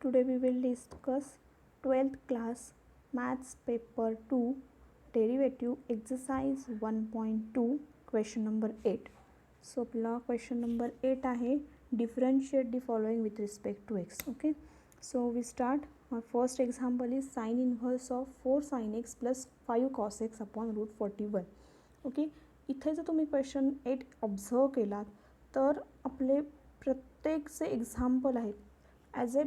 Today we will discuss 12th class maths paper 2 derivative exercise 1.2 question number 8. So आपला question number 8 आहे differentiate the following with respect to x. Okay, so we start. Our first example is sin inverse of 4 sin x plus 5 cos x upon root 41. Okay, इथे जर तुम्ही question 8 observe केलात तर आपले प्रत्येकचे example आहेत as ए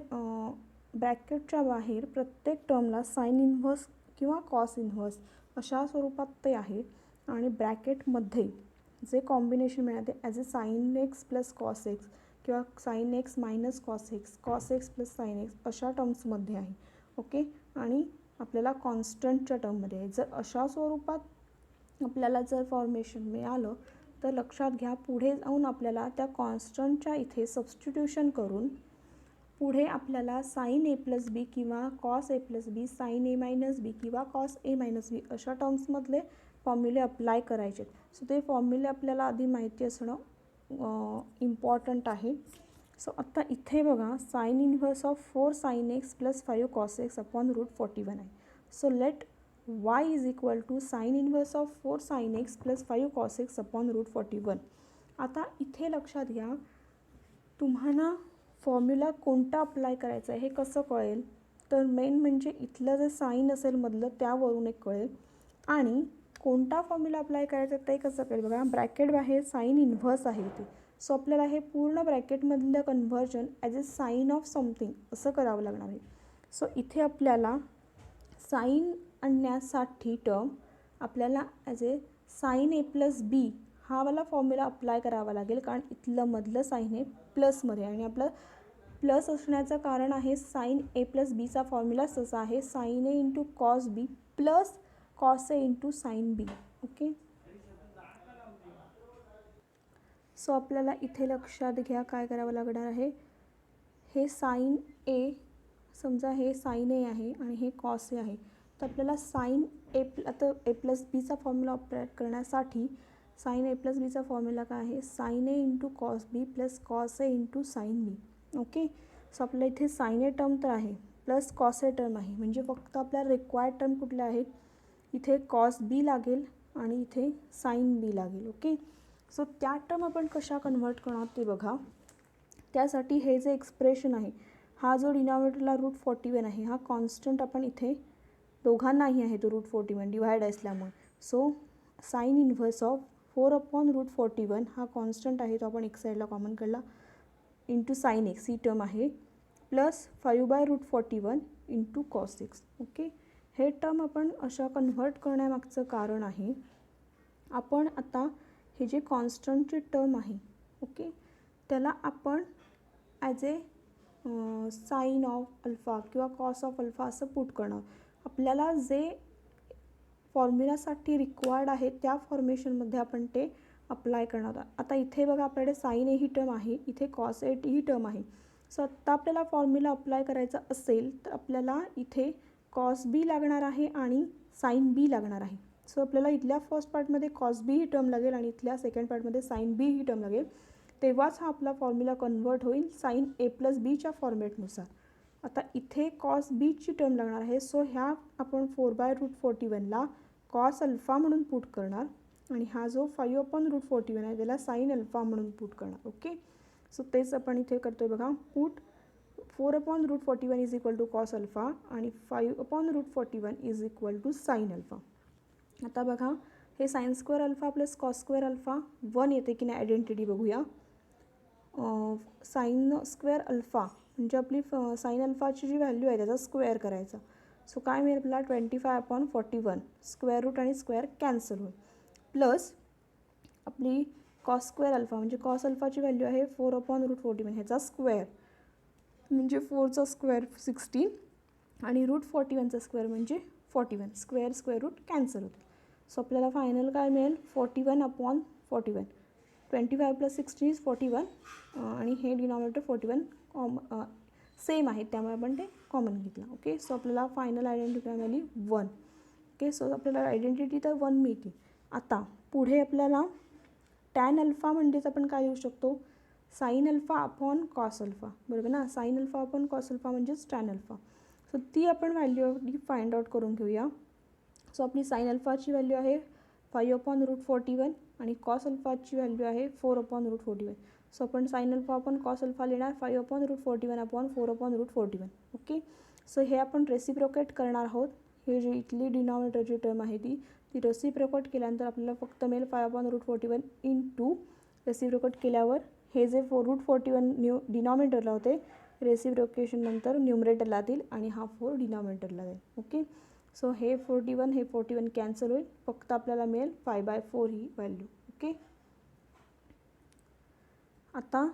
ब्रॅकेटच्या बाहेर प्रत्येक टर्मला साइन इन्व्हर्स किंवा कॉस इन्व्हर्स अशा स्वरूपात ते आहे आणि ब्रॅकेटमध्ये जे कॉम्बिनेशन मिळते as a sine x plus cos x किंवा sine x minus cos x plus sine x अशा टर्म्समध्ये आहे. ओके, आणि आपल्याला कॉन्स्टंटच्या टर्ममध्ये आहे. जर अशा स्वरूपात आपल्याला जर फॉर्मेशन मिळालं तर लक्षात घ्या पुढे जाऊन आपल्याला त्या कॉन्स्टंटच्या इथे सबस्टिट्यूशन करून पुढे आपल्याला साइन ए प्लस बी किंवा cos A plus B, sign A minus बी किंवा कॉस ए मायनस बी अशा टर्म्समधले फॉर्म्युले अप्लाय करायचे. सो ते फॉर्म्युले आपल्याला आधी माहिती असणं इम्पॉर्टंट आहे. सो आता इथे बघा sine inverse of 4 sine x plus 5 cos x upon root 41 आहे. So let y is equal to sine inverse of 4 sine x plus 5 cos x upon root 41. आता इथे लक्षात घ्या तुम्हाला फॉर्म्युला कोणता अप्लाय करायचा आहे हे कसं कळेल तर मेन म्हणजे इथलं जे साइन असेल मधलं त्यावरून एक कळेल आणि कोणता फॉर्म्युला अप्लाय करायचा ते कसं कळेल बघा. ब्रॅकेट बाहेर साइन इन्व्हर्स आहे इथे. सो आपल्याला हे पूर्ण ब्रॅकेटमधलं conversion as a sine of something असं करावं लागणार आहे. सो इथे आपल्याला साइन आणण्यासाठी टर्म आपल्याला as a sign A plus बी हा वाला फॉर्म्युला अप्लाय करावा लागेल कारण इथलं मधलं साइन हे प्लसमध्ये आणि आपलं प्लस असण्याचं कारण आहे साइन ए प्लस बीचा फॉर्म्युला तसा आहे साइन ए इंटू कॉस बी प्लस कॉस ए into sine B. Okay, so आपल्याला इथे लक्षात घ्या काय करावं लागणार आहे. हे साइन ए समजा हे साइन ए आहे आणि हे कॉस ए आहे तर आपल्याला साइन ए आता ए प्लस बीचा फॉर्म्युला ऑपरेट करण्यासाठी साइन ए प्लस बीचा फॉर्म्युला काय आहे साइन ए इंटू कॉस बी प्लस कॉस ए into sine B. Okay, so आपल्या इथे साइन ए टर्म तर आहे प्लस कॉस ए टर्म आहे म्हणजे फक्त आपल्याला रिक्वायर्ड टर्म कुठल्या आहेत इथे कॉस बी लागेल आणि इथे साइन बी लागेल. ओके, सो त्या टर्म आपण कशा कन्व्हर्ट करणार ते बघा. त्यासाठी हे जे एक्सप्रेशन आहे हा जो डिनॉमिनेटरला रूट 41 आहे हा कॉन्स्टंट आपण इथे दोघांनाही आहे तो रूट 41 डिवाइड असल्यामुळे. So sine inverse of 4 upon root 41 हा कॉन्स्टंट आहे तो आपण एक साईडला कॉमन काढला इंटू साइन एक्स ही टर्म आहे plus 5 by root 41 into cos x. Okay, हे टर्म आपण अशा कन्व्हर्ट करण्यामागचं कारण आहे आपण आता हे जे कॉन्स्टंटचे टर्म आहे ओके त्याला आपण as a sine of alpha किंवा कॉस ऑफ अल्फा असं पुट करणार. आपल्याला जे फॉर्म्युलासाठी रिक्वायर्ड आहे त्या फॉर्मेशनमध्ये आपण ते अप्लाय करणार. आता इथे बघा आपल्याकडे साइन ए ही टर्म आहे इथे कॉस ए ही टर्म आहे. सो आत्ता आपल्याला फॉर्म्युला अप्लाय करायचा असेल तर आपल्याला इथे कॉस बी लागणार आहे आणि साइन बी लागणार आहे. सो आपल्याला इथल्या फर्स्ट पार्टमध्ये कॉस बी ही टर्म लागेल आणि इथल्या सेकंड पार्टमध्ये साइन बी ही टर्म लागेल तेव्हाच हा आपला फॉर्म्युला कन्वर्ट होईल साइन ए प्लस बीच्या फॉर्मॅटनुसार. आता इथे कॉस बीची टर्म लागणार आहे सो ह्या आपण 4 बाय रूट 41ला कॉस अल्फा म्हणून पुट करणार आणि हा जो 5 अपॉन रूट 41 आहे त्याला साइन अल्फा म्हणून पुट करणार. ओके, सो तेच आपण इथे करतोय बघा. Put 4 upon root 41 is equal to cos alpha आणि 5 upon root 41 is equal to sine alpha. आता बघा हे sine square alpha plus cos square alpha 1 येते की नाही आयडेंटिटी बघूया. साइन स्क्वेअर अल्फा म्हणजे आपली साइन अल्फाची जी व्हॅल्यू आहे त्याचा स्क्वेअर करायचा. सो काय मिळेल आपल्याला 25 अपॉन 41 स्क्वेअर रूट आणि स्क्वेअर कॅन्सल होईल प्लस आपली कॉस स्क्वेअर अल्फा म्हणजे कॉस अल्फाची व्हॅल्यू आहे 4 अपॉन रूट 41 ह्याचा स्क्वेअर म्हणजे 4चा स्क्वेअर 16 आणि रूट 41चा स्क्वेअर म्हणजे 41 स्क्वेअर रूट कॅन्सल होतील. सो आपल्याला फायनल काय मिळेल 41 अपॉन 41 25 प्लस 16 इज 41 आणि हे डिनॉमिनेटर 41 सेम आहे त्यामुळे आपण ते कॉमन घेतला. ओके, सो आपल्याला फायनल आयडेंटिटी मिळाली 1. ओके, सो आपल्याला आयडेंटिटी तर 1 मिळते. आता पुढे आपल्याला टॅन अल्फा म्हणजेच आपण काय लिहू शकतो sine alpha upon cos alpha, बरोबर ना. Sine alpha upon cos alpha म्हणजेच टॅन अल्फा. सो ती आपण व्हॅल्यू फाइंड आउट करून घेऊया. सो आपली साईन अल्फाची व्हॅल्यू आहे 5/√41 आणि कॉस अल्फाची व्हॅल्यू आहे 4/√41. सो आपण sine alpha upon cos alpha लिहिणार 5/√41 अपॉन 4/√41. ओके. सो हे आपण रेसिप्रोकेट करणार आहोत. हे जे इथली डिनॉमिनेटरची टर्म आहे ती रेसिप्रोकेट केल्यानंतर आपल्याला फक्त मिळेल 5/√41 इंटू रेसिप्रोकेट केल्यावर हे जे √41 डिनॉमिनेटरला होते रेसिप्रोकेशन नंतर न्यूमरेटरला जातील आणि हा 4 डिनॉमिनेटरला जाईल. ओके. सो हे 41 कॅन्सल होईल, फक्त आपल्याला मिळेल 5/4 ही व्हॅल्यू. ओके. आता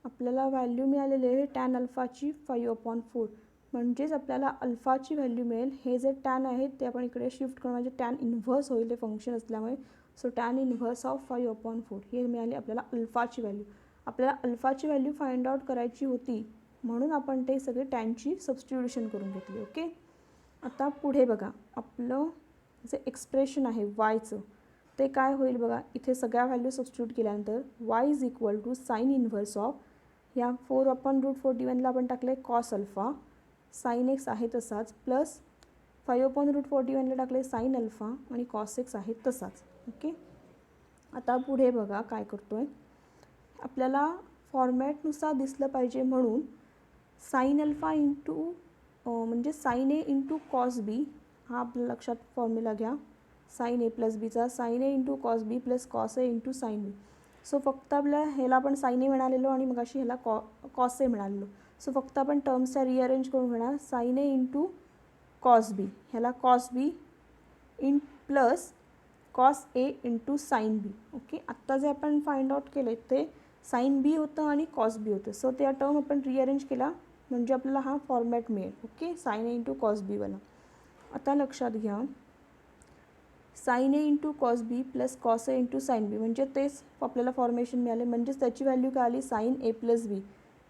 आपल्याला व्हॅल्यू मिळालेली आहे टॅन अल्फाची 5/4, म्हणजेच आपल्याला अल्फाची व्हॅल्यू मिळेल. हे जे टॅन आहे ते आपण इकडे शिफ्ट करून म्हणजे टॅन इन्व्हर्स होईल हे फंक्शन असल्यामुळे. सो टॅन इन्व्हर्स ऑफ 5/4 हे मिळाली आपल्याला अल्फाची व्हॅल्यू. आपल्याला अल्फाची व्हॅल्यू फाइंड आउट करायची होती म्हणून आपण ते सगळे टॅनची सबस्टिट्यूशन करून घेतली. ओके. आता पुढे बघा, आपलं जे एक्सप्रेशन आहे वायचं ते काय होईल बघा. इथे सगळ्या व्हॅल्यू सबस्टिट्यूट केल्यानंतर y is equal to sine inverse of या 4/√41ला आपण टाकले कॉस अल्फा, साईन एक्स आहे तसाच, प्लस 5/√41ला टाकले साईन अल्फा आणि कॉस एक्स आहे तसाच. ओके. आता पुढे बघा काय करतो आहे, आपल्याला फॉर्मॅटनुसार दिसलं पाहिजे म्हणून साईन अल्फा इंटू म्हणजे साईन ए इंटू कॉस बी हा आपल्या लक्षात फॉर्म्युला घ्या. साईन ए प्लस बीचा साईन ए इंटू कॉस बी प्लस कॉस ए इंटू साईन बी. सो फक्त आपल्या ह्याला आपण साईन ए मिळालेलो आणि मग अशी ह्याला कॉस ए मिळालेलो. सो फक्त आपण टर्म्सच्या रिअरेंज करून घेणार. साईन ए इंटू कॉस बी, ह्याला cos b in plus cos A into sine b. Okay. आत्ता जे आपण फाइंड आउट केले ते साईन बी होतं आणि कॉस बी होतं. सो त्या टर्म आपण रिअरेंज केला म्हणजे आपल्याला हा फॉर्मॅट मिळेल. ओके. साईन ए इंटू कॉस बीवाला. आता लक्षात घ्या, साईन ए इंटू कॉस बी प्लस कॉस ए इंटू साईन बी म्हणजे तेच आपल्याला फॉर्मेशन मिळाले. म्हणजेच त्याची व्हॅल्यू काय आली साईन ए प्लस बी.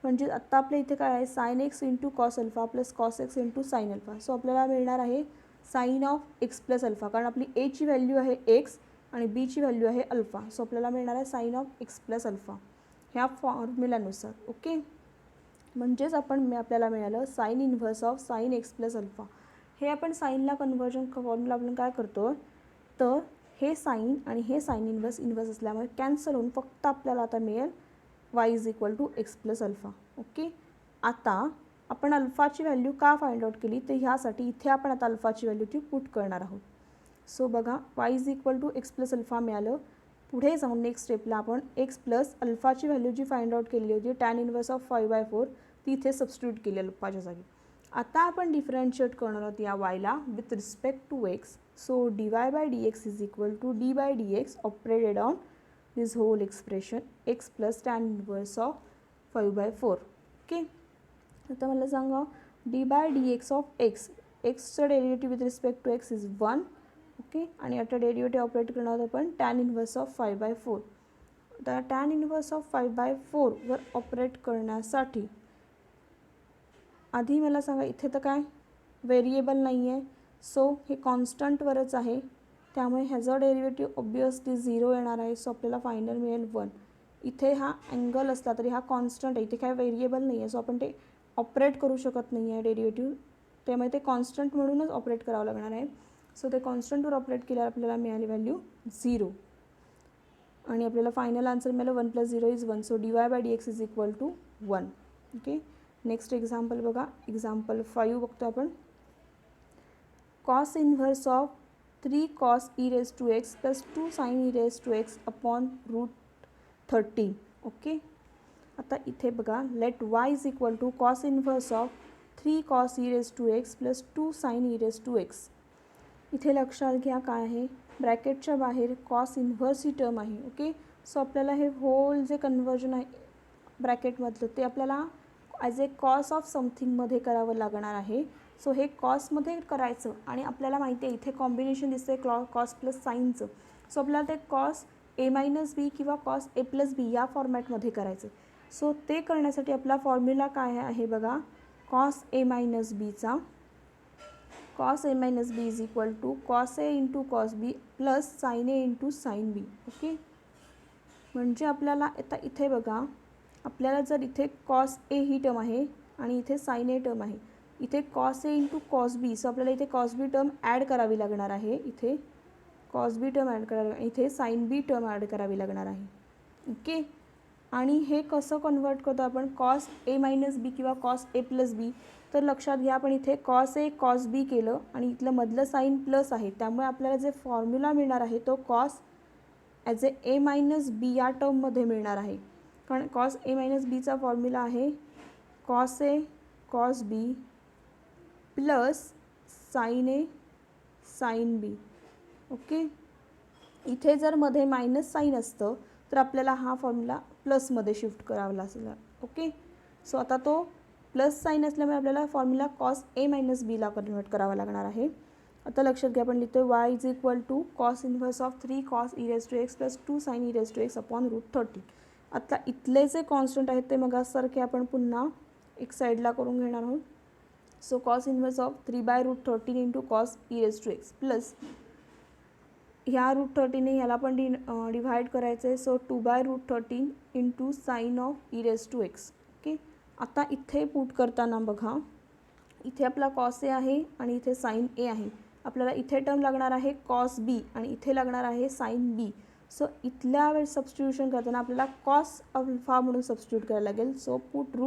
म्हणजे आत्ता आपल्या इथे काय आहे sine x into cos alpha plus cos x into sine alpha. So आपल्याला मिळणार आहे sine of x plus alpha, कारण आपली एची व्हॅल्यू आहे एक्स आणि बीची व्हॅल्यू आहे अल्फा. सो आपल्याला मिळणार आहे sine of x plus alpha ह्या फॉर्म्युल्यानुसार. ओके. म्हणजेच आपल्याला मिळालं sine inverse of sine x plus alpha. हे आपण साईनला कन्व्हर्जन फॉर्म्युला आपण काय करतो तर हे साईन आणि हे साईन इन्व्हर्स असल्यामुळे कॅन्सल होऊन फक्त आपल्याला आता मिळेल y is equal to x plus alpha. Okay. आता आपण अल्फाची व्हॅल्यू का फाइंड आउट केली तर ह्यासाठी इथे आपण आता अल्फाची व्हॅल्यू ती पुट करणार आहोत. सो बघा y is equal to x plus alpha मिळालं. पुढे जाऊन नेक्स्ट स्टेपला आपण एक्स प्लस अल्फाची व्हॅल्यू जी फाइंड आउट केलेली होती टॅन इन्व्हर्स ऑफ 5/4 ती इथे सबस्टिट्यूट केली अल्फाच्या जागी. आता आपण डिफरन्शिएट करणार आहोत या वायला with respect to x. So dy by dx is equal to d by dx operated on this whole expression x plus tan inverse of 5/4. Okay. आता मला सांगा d by dx of x, एक्सचं derivative with respect to x is 1. Okay. आणि आता derivative operate करणार आहोत आपण tan inverse of 5/4. आता टॅन इन्व्हर्स ऑफ 5/4 वर ऑपरेट करण्यासाठी आधी मला सांगा इथे तर काय व्हेरिएबल नाही आहे. सो हे कॉन्स्टंटवरच आहे त्यामुळे ह्याचा डेरिव्हेटिव्ह ऑब्वियसली 0 येणार आहे. सो आपल्याला फायनल मिळेल 1. इथे हा अँगल असला तरी हा कॉन्स्टंट आहे, इथे काय व्हेरिएबल नाही आहे. सो आपण ते ऑपरेट करू शकत नाही आहे डेरिव्हेटिव्ह, त्यामुळे ते कॉन्स्टंट म्हणूनच ऑपरेट करावं लागणार आहे. सो ते कॉन्स्टंटवर ऑपरेट केल्यावर आपल्याला मिळाली व्हॅल्यू 0 आणि आपल्याला फायनल आन्सर मिळालं 1 + 0 = 1. So dy by dx is equal to 1. Okay. Next example बघा, एक्झाम्पल 5 बघतो आपण. Cos inverse of 3 cos e raised to x plus 2 sin e raised to x upon √13. Okay. आता इथे बघा let y is equal to cos inverse of 3 cos e raised to x plus 2 sin e raised to x. इथे लक्षात घ्या काय आहे ब्रॅकेटच्या बाहेर cos inverse ही term आहे. ओके. सो आपल्याला हे होल जे कन्व्हर्जन आहे ब्रॅकेटमधलं ते आपल्याला ॲज ए कॉस ऑफ समथिंगमध्ये करावं लागणार आहे. सो हे कॉसमध्ये करायचं आणि आपल्याला माहिती आहे इथे कॉम्बिनेशन दिसते कॉस प्लस साईनचं. सो आपल्याला ते कॉस ए मायनस बी किंवा कॉस ए प्लस बी या फॉर्मॅटमध्ये करायचं. सो ते करण्यासाठी आपला फॉर्म्युला काय आहे बघा, कॉस ए मायनस बीचा cos a minus b is equal to cos A into cos B plus sine A into sine b. Okay. म्हणजे आपल्याला आता इथे बघा आपल्याला जर इथे कॉस ए ही टर्म आहे आणि इथे साइन ए टर्म आहे, इथे cos A into cos b, so आपल्याला इथे कॉस बी टर्म ॲड करावी लागणार आहे, इथे कॉस बी टर्म ॲड करावी, इथे साइन बी टर्म ॲड करावी लागणार आहे. ओके. आणि हे कसं कन्वर्ट करतो आपण, कॉस ए मायनस बी किंवा कॉस ए प्लस बी. तर लक्षात घ्या, आपण इथे कॉस ए कॉस बी केलं आणि इथलं मधलं साईन प्लस आहे, त्यामुळे आपल्याला जे फॉर्म्युला मिळणार आहे तो कॉस ॲज ए मायनस बी या टर्ममध्ये मिळणार आहे. कारण कॉस ए मायनस बीचा फॉर्म्युला आहे cos a cos B plus sine a sine B. Okay. इथे जर मध्ये मायनस साईन असतं तर आपल्याला हा फॉर्म्युला प्लसमध्ये शिफ्ट करावा लागेल. ओके. सो आता तो प्लस साईन असल्यामुळे आपल्याला फॉर्म्युला कॉस ए मायनस बीला कन्वर्ट करावा लागणार आहे. आता लक्षात घ्या, आपण लिहितो y is equal to cos inverse of 3 cos e raise to x plus 2 sine e raise to x upon √13. आता इथले जे कॉन्स्टंट आहेत ते मगासारखे आपण पुन्हा एक साईडला करून घेणार आहोत. So cos inverse of 3/√13 into cos e raise to x plus ह्या √13ने ह्याला पण डिव्हाइड करायचं आहे. So 2/√13 into sine of e raise to x. Okay. आता इथे पुट करताना बघा, इथे आपला कॉस ए आहे आणि इथे साइन ए आहे. आपल्याला इथे टर्म लागणार आहे कॉस बी आणि इथे लागणार आहे साइन बी. सो इथल्या वेळेस सबस्टिट्यूशन करताना आपल्याला कॉस अल्फा म्हणून सबस्टिट्यूट करायला लागेल. So put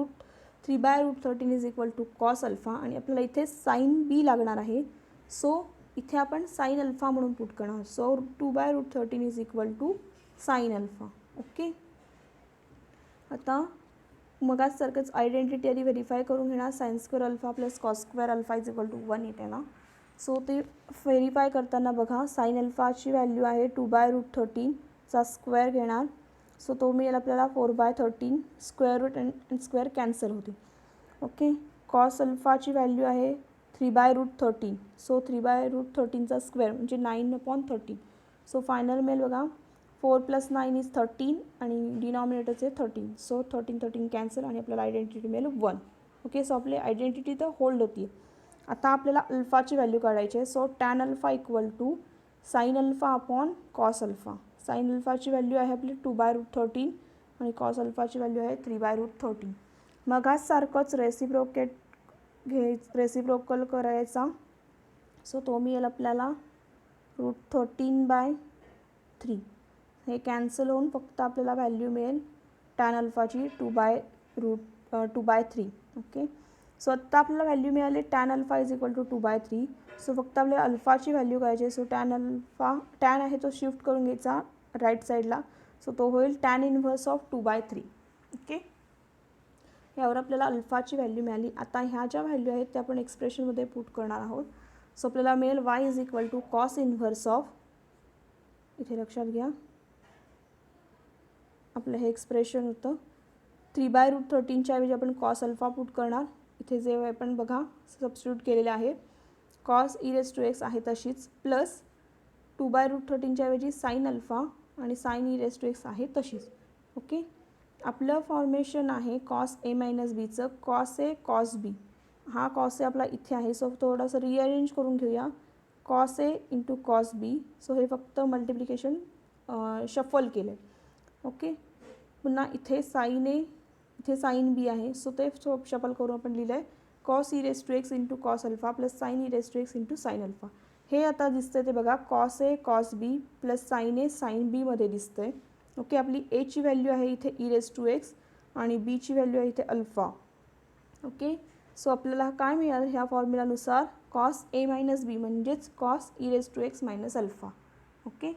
3/√13 is equal to cos alpha आणि आपल्याला इथे साइन बी लागणार आहे. सो इथे आपण साइन अल्फा म्हणून पुट करणार. So 2/√13 is equal to sine alpha. Okay. आता मगासारखंच आयडेंटिटी आधी व्हेरीफाय करून घेणार. Sine square alpha plus cos square alpha is equal to 1 येते ना. सो ते व्हेरीफाय करताना बघा, साइन अल्फाची व्हॅल्यू आहे 2/√13 चा स्क्वेअर घेणार. सो तो मिळेल आपल्याला 4/13. Square root and square cancel होते. ओके. कॉस अल्फाची व्हॅल्यू आहे 3/√13. सो 3/√13चा स्क्वेअर म्हणजे 9/13. सो फायनल मिळेल बघा 4 + 9 इज 13 आणि डिनॉमिनेटरचे 13. सो 13 कॅन्सल आणि आपल्याला आयडेंटिटी मिळेल 1. ओके. सो आपली आयडेंटिटी तर होल्ड होती. आता आपल्याला अल्फाची व्हॅल्यू काढायची आहे. So tan alpha equal to sine alpha upon cos alpha. Sine अल्फाची व्हॅल्यू आहे आपली 2/√13 आणि कॉस अल्फाची व्हॅल्यू आहे 3/√13. मग आज सारखंच रेसिप्रोकल करायचा. सो तो मिळेल आपल्याला √13/3. हे कॅन्सल होऊन फक्त आपल्याला व्हॅल्यू मिळेल टॅन अल्फाची 2/3. ओके. सो आत्ता आपल्याला व्हॅल्यू मिळाली tan alpha is equal to 2/3. So फक्त आपल्याला अल्फाची व्हॅल्यू करायची. सो टॅन आहे तो शिफ्ट करून घ्यायचा राईट साईडला. सो तो होईल टॅन इन्व्हर्स ऑफ 2/3. ओके. यावर आपल्याला अल्फाची व्हॅल्यू मिळाली. आता ह्या ज्या व्हॅल्यू आहेत त्या आपण एक्सप्रेशनमध्ये पुट करणार आहोत. सो आपल्याला मिळेल y is equal to cos inverse of, इथे लक्षात घ्या आपलं हे एक्सप्रेशन होतं 3/√13च्या ऐवजी आपण कॉस अल्फा पुट करणार. इथे जे आपण बघा सबस्टिट्यूट केलेले आहे cos e raise to x आहे तशीच प्लस 2/√13च्या ऐवजी साइन अल्फा आणि sine e raise to x आहे तशीच. ओके. आपलं फॉर्मेशन आहे कॉस ए मायनस बीचं कॉस ए कॉस बी. हा कॉस ए आपला इथे आहे. सो थोडंसं रिअरेंज करून घेऊया. Cos A into cos b. So हे फक्त मल्टिप्लिकेशन शफल केलं आहे. ओके. पुन्हा इथे साइन ए इथे साइन बी आहे. सो ते शफल करून आपण लिहिलं आहे cos e raise to x into cos alpha plus sine e raise to x into sine alpha. हे आता दिसतंय ते बघा cos a cos B plus sine a sine बीमध्ये दिसतंय. ओके. आपली एची व्हॅल्यू आहे इथे ई रेज टू एक्स आणि बीची व्हॅल्यू आहे इथे अल्फा. ओके. सो आपल्याला काय मिळालं ह्या फॉर्म्युलानुसार कॉस ए मायनस बी म्हणजेच cos e raise to x minus alpha. Okay.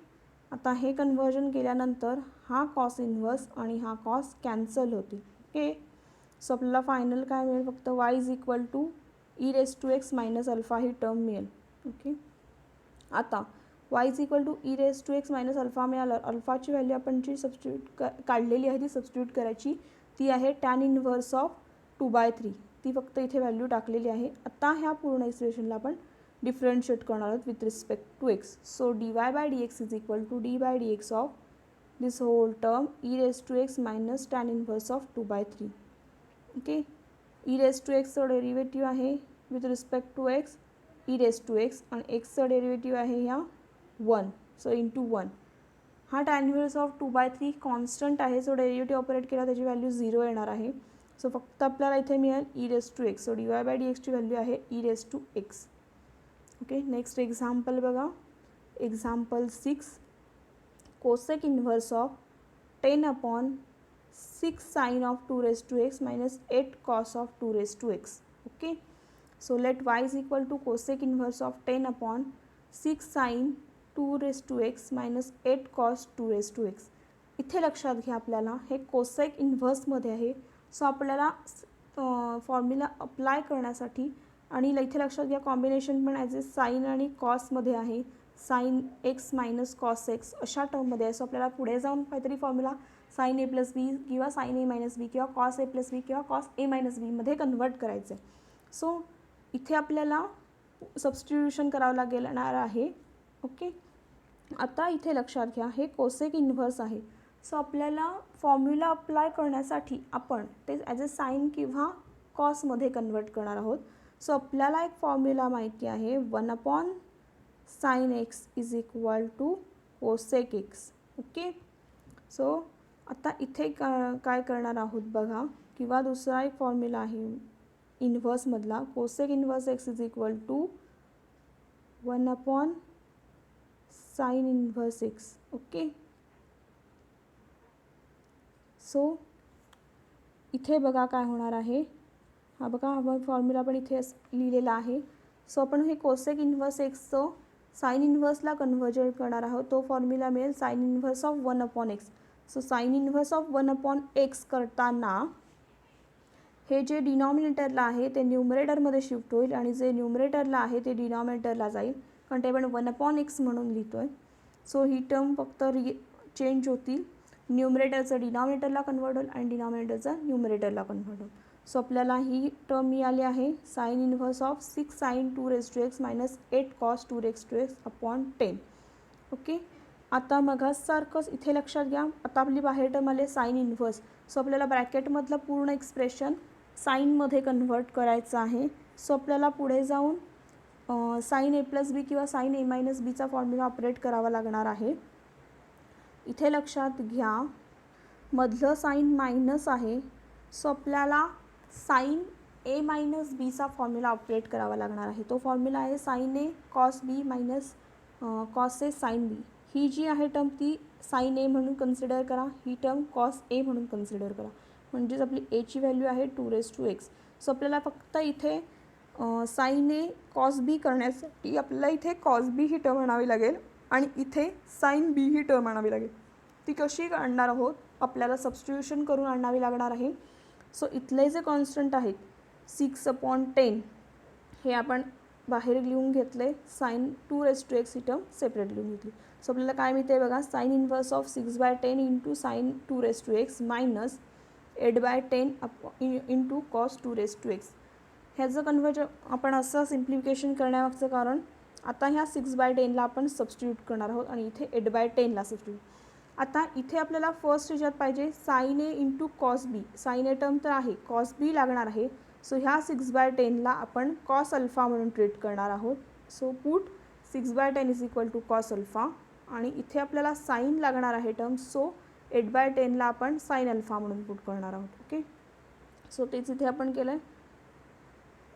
आता हे कन्व्हर्जन केल्यानंतर हा कॉस इन्व्हर्स आणि हा कॉस कॅन्सल होतील. ओके. सो आपल्याला फायनल काय मिळेल फक्त y is equal to e raise to x minus alpha ही टर्म मिळेल. ओके. आता y is equal to e raise to x minus alpha मिळालं. अल्फाची व्हॅल्यू आपण जी सबस्टिट्यूट काढलेली आहे ती सबस्टिट्यूट करायची. ती आहे टॅन इन्व्हर्स ऑफ 2/3. ती फक्त इथे व्हॅल्यू टाकलेली आहे. आता ह्या पूर्ण एक्सप्रेशनला आपण डिफरन्शिएट करणार आहोत with respect to x. So dy/dx is equal to d/dx of this whole term e raise to x minus tan inverse of 2/3. Okay. E raise to एक्सचं डेरिव्हेटिव्ह आहे with respect to x e raise to x आणि एक्सचं derivative आहे ह्या 1. So into 1 हा tan inverse of 2/3 constant आहे, so derivative operate केला त्याची व्हॅल्यू 0 येणार आहे. सो फक्त आपल्याला इथे मिळेल e⁻x. सो dy/dxची व्हॅल्यू आहे e⁻x. ओके, नेक्स्ट एक्झाम्पल बघा. Example 6. Cosec inverse of 10/6 sin of 2⁻x minus 8 cos of 2⁻x. Okay, so let y is equal to cosec inverse of 10/6 sin 2⁻x minus 8 cos 2⁻x. इथे लक्षात घ्या आपल्याला हे cosec इन्व्हर्समध्ये आहे. So आपल्याला formula apply करण्यासाठी आणि इथे लक्षात घ्या कॉम्बिनेशन पण ॲज ए साईन आणि कॉसमध्ये आहे. Sine x minus cos x अशा टर्ममध्ये आहे. सो आपल्याला पुढे जाऊन काहीतरी फॉर्म्युला साईन ए प्लस बी किंवा साईन ए मायनस बी किंवा कॉस ए प्लस बी किंवा कॉस ए मायनस बीमध्ये कन्वर्ट करायचं आहे. सो इथे आपल्याला सबस्टिट्यूशन करावं लागणार आहे. ओके, आता इथे लक्षात घ्या हे कोसेक इन्व्हर्स आहे. सो आपल्याला फॉर्म्युला अप्लाय करण्यासाठी आपण ते ॲज अ साईन किंवा कॉसमध्ये कन्वर्ट करणार आहोत. सो आपल्याला एक फॉर्म्युला माहिती आहे 1/sin x is equal to cosec x. Okay, so आता इथे काय करणार आहोत बघा, किंवा दुसरा एक फॉर्म्युला आहे इन्व्हर्समधला cosec inverse x is equal to 1/sin inverse x. Okay, so इथे बघा काय होणार आहे. हा बघा हा फॉर्म्युला पण इथे लिहिलेला आहे. सो आपण हे कोसेक इन्व्हर्स एक्सचं साईन इन्व्हर्सला कन्व्हर्जन करणार आहोत. तो फॉर्म्युला मिळेल sine inverse of 1/x. So sine inverse of 1/x करताना हे जे डिनॉमिनेटरला आहे ते न्यूमरेटरमध्ये शिफ्ट होईल आणि जे न्यूमरेटरला आहे ते डिनॉमिनेटरला जाईल, कारण ते आपण 1/x म्हणून लिहितो आहे. सो ही टर्म फक्त चेंज होतील. न्यूमरेटरचं डिनॉमिनेटरला कन्वर्ट होईल आणि डिनॉमिनेटरचं न्यूमरेटरला कन्वर्ट होईल. सो आपल्याला ही टर्म मिळाली आहे sine inverse of 6 sin 2⁻x minus 8 cos 2⁻x upon 10. Okay, आता मगासारखंच इथे लक्षात घ्या आता आपली बाहेर टर्म आले साईन इन्व्हर्स. सो आपल्याला ब्रॅकेटमधलं पूर्ण एक्सप्रेशन साईनमध्ये कन्वर्ट करायचं आहे. सो आपल्याला पुढे जाऊन साईन ए प्लस बी किंवा साईन ए मायनस बीचा फॉर्म्युला ऑपरेट करावा लागणार आहे. इथे लक्षात घ्या मधलं साईन मायनस आहे. सो आपल्याला साईन ए मायनस बीचा फॉर्म्युला ऑपरेट करावा लागणार आहे. तो फॉर्म्युला आहे sine A cos B minus cos A sine B. ही जी आहे टर्म ती साईन ए म्हणून कन्सिडर करा, ही टर्म कॉस ए म्हणून कन्सिडर करा. म्हणजेच आपली एची व्हॅल्यू आहे 2⁻x. सो आपल्याला फक्त इथे साईन ए कॉस बी करण्यासाठी आपल्याला इथे कॉस बी ही टर्म आणावी लागेल आणि इथे साईन बी ही टर्म आणावी लागेल. ती कशी आणणार आहोत, आपल्याला सबस्टिट्यूशन करून आणावी लागणार आहे. सो इथले जे कॉन्स्टंट आहेत 6/10 हे आपण बाहेर लिहून घेतले. साईन 2⁻x ही टर्म सेपरेट लिहून घेतली. सो आपल्याला काय मिळते बघा sine inverse of 6/10 into sine 2⁻x minus 8/10 into cos 2⁻x. ह्याचं कन्वर्जन आपण असं सिम्प्लिफिकेशन करण्यामागचं कारण आता ह्या 6/10ला आपण सबस्टिट्यूट करणार आहोत आणि इथे 8/10ला सबस्टिट्यूट. आता इथे आपल्याला फर्स्ट ह्याच्यात पाहिजे sine A into cos b. Sine a term तर आहे, कॉस बी लागणार आहे. सो ह्या 6/10ला आपण कॉस अल्फा म्हणून ट्रीट करणार आहोत. So put 6/10 is equal to cos alpha आणि इथे आपल्याला साईन लागणार आहे टर्म. सो 8/10ला आपण साईन अल्फा म्हणून पुट करणार आहोत. ओके, सो तेच इथे आपण केलं आहे.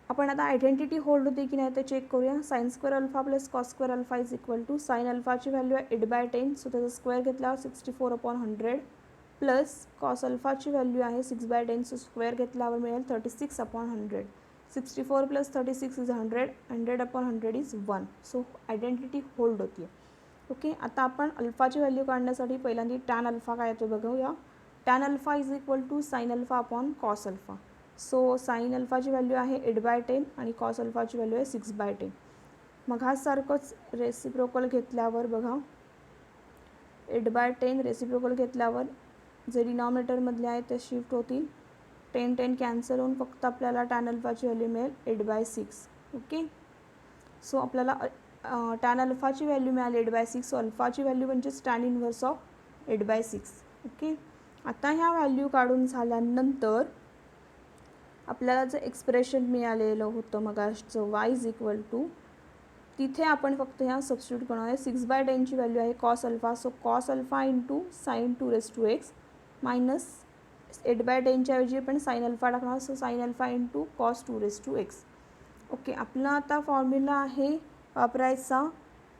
आपण आता आयडेंटिटी होल्ड होते की नाही ते चेक करूया. Sine square alpha plus cos square alpha is equal to sine अल्फाची व्हॅल्यू आहे 8/10. सो त्याचा स्क्वेअर घेतल्यावर 64/100 प्लस कॉस अल्फाची व्हॅल्यू आहे 6/10. सो स्क्वेअर घेतल्यावर मिळेल 36/100. 64 plus 36 is 100. 100/100 is 1. So identity hold होती. ओके, आता आपण अल्फाची व्हॅल्यू काढण्यासाठी पहिल्यांदा टॅन अल्फा काय येतो बघूया. Tan alpha is equal to sine alpha upon cos alpha. So sine अल्फाची व्हॅल्यू आहे 8/10 आणि कॉस अल्फाची व्हॅल्यू आहे 6/10. मग हा सारखंच रेसिप्रोकल घेतल्यावर बघा 8/10 रेसिप्रोकल घेतल्यावर जे डिनॉमिनेटरमधले आहे ते शिफ्ट होतील. 10 कॅन्सल होऊन फक्त आपल्याला टॅन अल्फाची व्हॅल्यू मिळेल 8/6. ओके, सो आपल्याला टॅन अल्फाची व्हॅल्यू मिळाली 8/6. सो अल्फाची व्हॅल्यू म्हणजेच टॅन इन्व्हर्स ऑफ 8/6. ओके, आता ह्या व्हॅल्यू काढून झाल्यानंतर आपल्याला जे एक्सप्रेशन मिळालेलं होतं मगाचं y इज इक्वल टू तिथे आपण फक्त ह्या सबस्टिट्यूट करणार आहे. 6/10 ची व्हॅल्यू आहे cos alpha, so cos alpha into sine 2^x minus 8/10च्या ऐवजी आपण साईन अल्फा टाकणार, so sine alpha into cos 2^x. Okay, आपला आता फॉर्म्युला आहे वापरायचा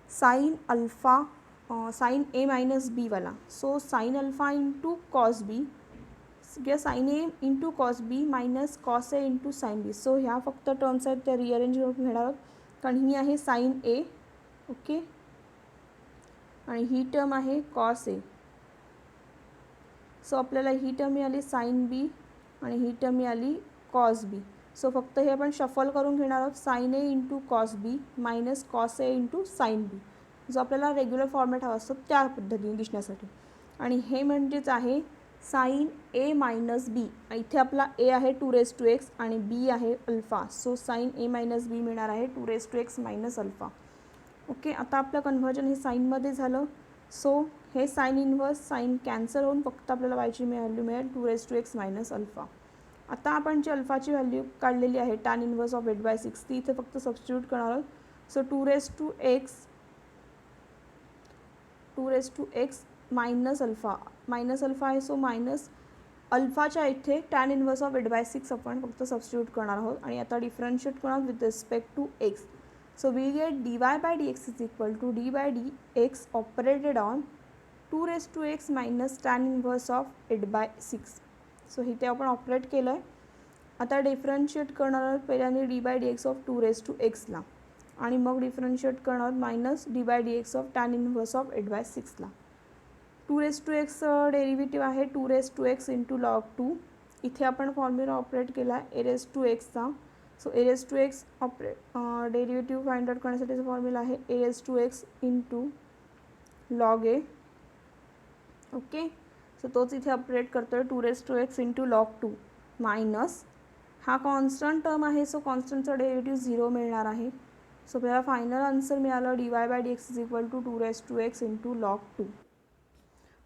sine alpha sine A minus B वाला. So sine alpha into cos B किंवा साईन ए इंटू कॉस बी मायनस कॉस ए इंटू साईन बी. सो ह्या फक्त टर्म्स आहेत त्या रिअरेंज करून घेणार आहोत, कारण ही आहे साईन ए. ओके, आणि ही टर्म आहे कॉस ए. सो आपल्याला ही टर्म मिळाली साईन बी आणि ही टर्म मिळाली कॉस बी. सो फक्त हे आपण शफल करून घेणार आहोत. साईन ए इंटू कॉस बी मायनस कॉस ए इंटू साईन बी, जो आपल्याला रेग्युलर फॉर्मॅट हवा असतो त्या पद्धतीने दिसण्यासाठी. आणि हे म्हणजेच आहे साईन ए मायनस बी. इथे आपला ए आहे 2^x आणि बी आहे alpha. So sine A minus B मिळणार आहे 2^x मायनस अल्फा. ओके, आता आपलं कन्व्हर्जन हे साईनमध्ये झालं. सो हे साईन इन्व्हर्स साईन कॅन्सल होऊन फक्त आपल्याला वायची व्हॅल्यू मिळेल 2^x मायनस अल्फा. आता आपण जी अल्फाची व्हॅल्यू काढलेली आहे टॅन इन्व्हर्स ऑफ 8/6 ती इथे फक्त सबस्टिट्यूट करणार आहोत. सो 2^x मायनस अल्फा आहे, सो मायनस अल्फाच्या इथे टॅन इन्व्हर्स ऑफ 8/6 आपण फक्त सबस्टिट्यूट करणार आहोत. आणि आता डिफरन्शिएट करणार with respect to x. So we get dy/dx is equal to d/dx operated on 2^x minus tan inverse of 8/6. So इथे आपण ऑपरेट केलं आहे. आता डिफरन्शिएट करणार आहोत पहिल्यांदा d/dx ऑफ 2^x ला, आणि मग डिफरन्शिएट करणार आहोत minus d/dx of tan inverse of 8/6 ला. 2^x डेरिव्हेटिव्ह आहे 2^x इंटू लॉग 2. इथे आपण फॉर्म्युला ऑपरेट केला आहे a⁴ चा. So a⁴ derivative find out करण्यासाठीचा फॉर्म्युला आहे a⁴ into log a. Okay, so तोच इथे ऑपरेट करतो आहे 2^x इंटू लॉग 2 मायनस हा कॉन्स्टंट टर्म आहे. सो कॉन्स्टंटचा डेरिव्हेटिव्ह 0 मिळणार आहे. सो आपल्याला फायनल आन्सर मिळालं dy/dx is equal to 2^x into log 2.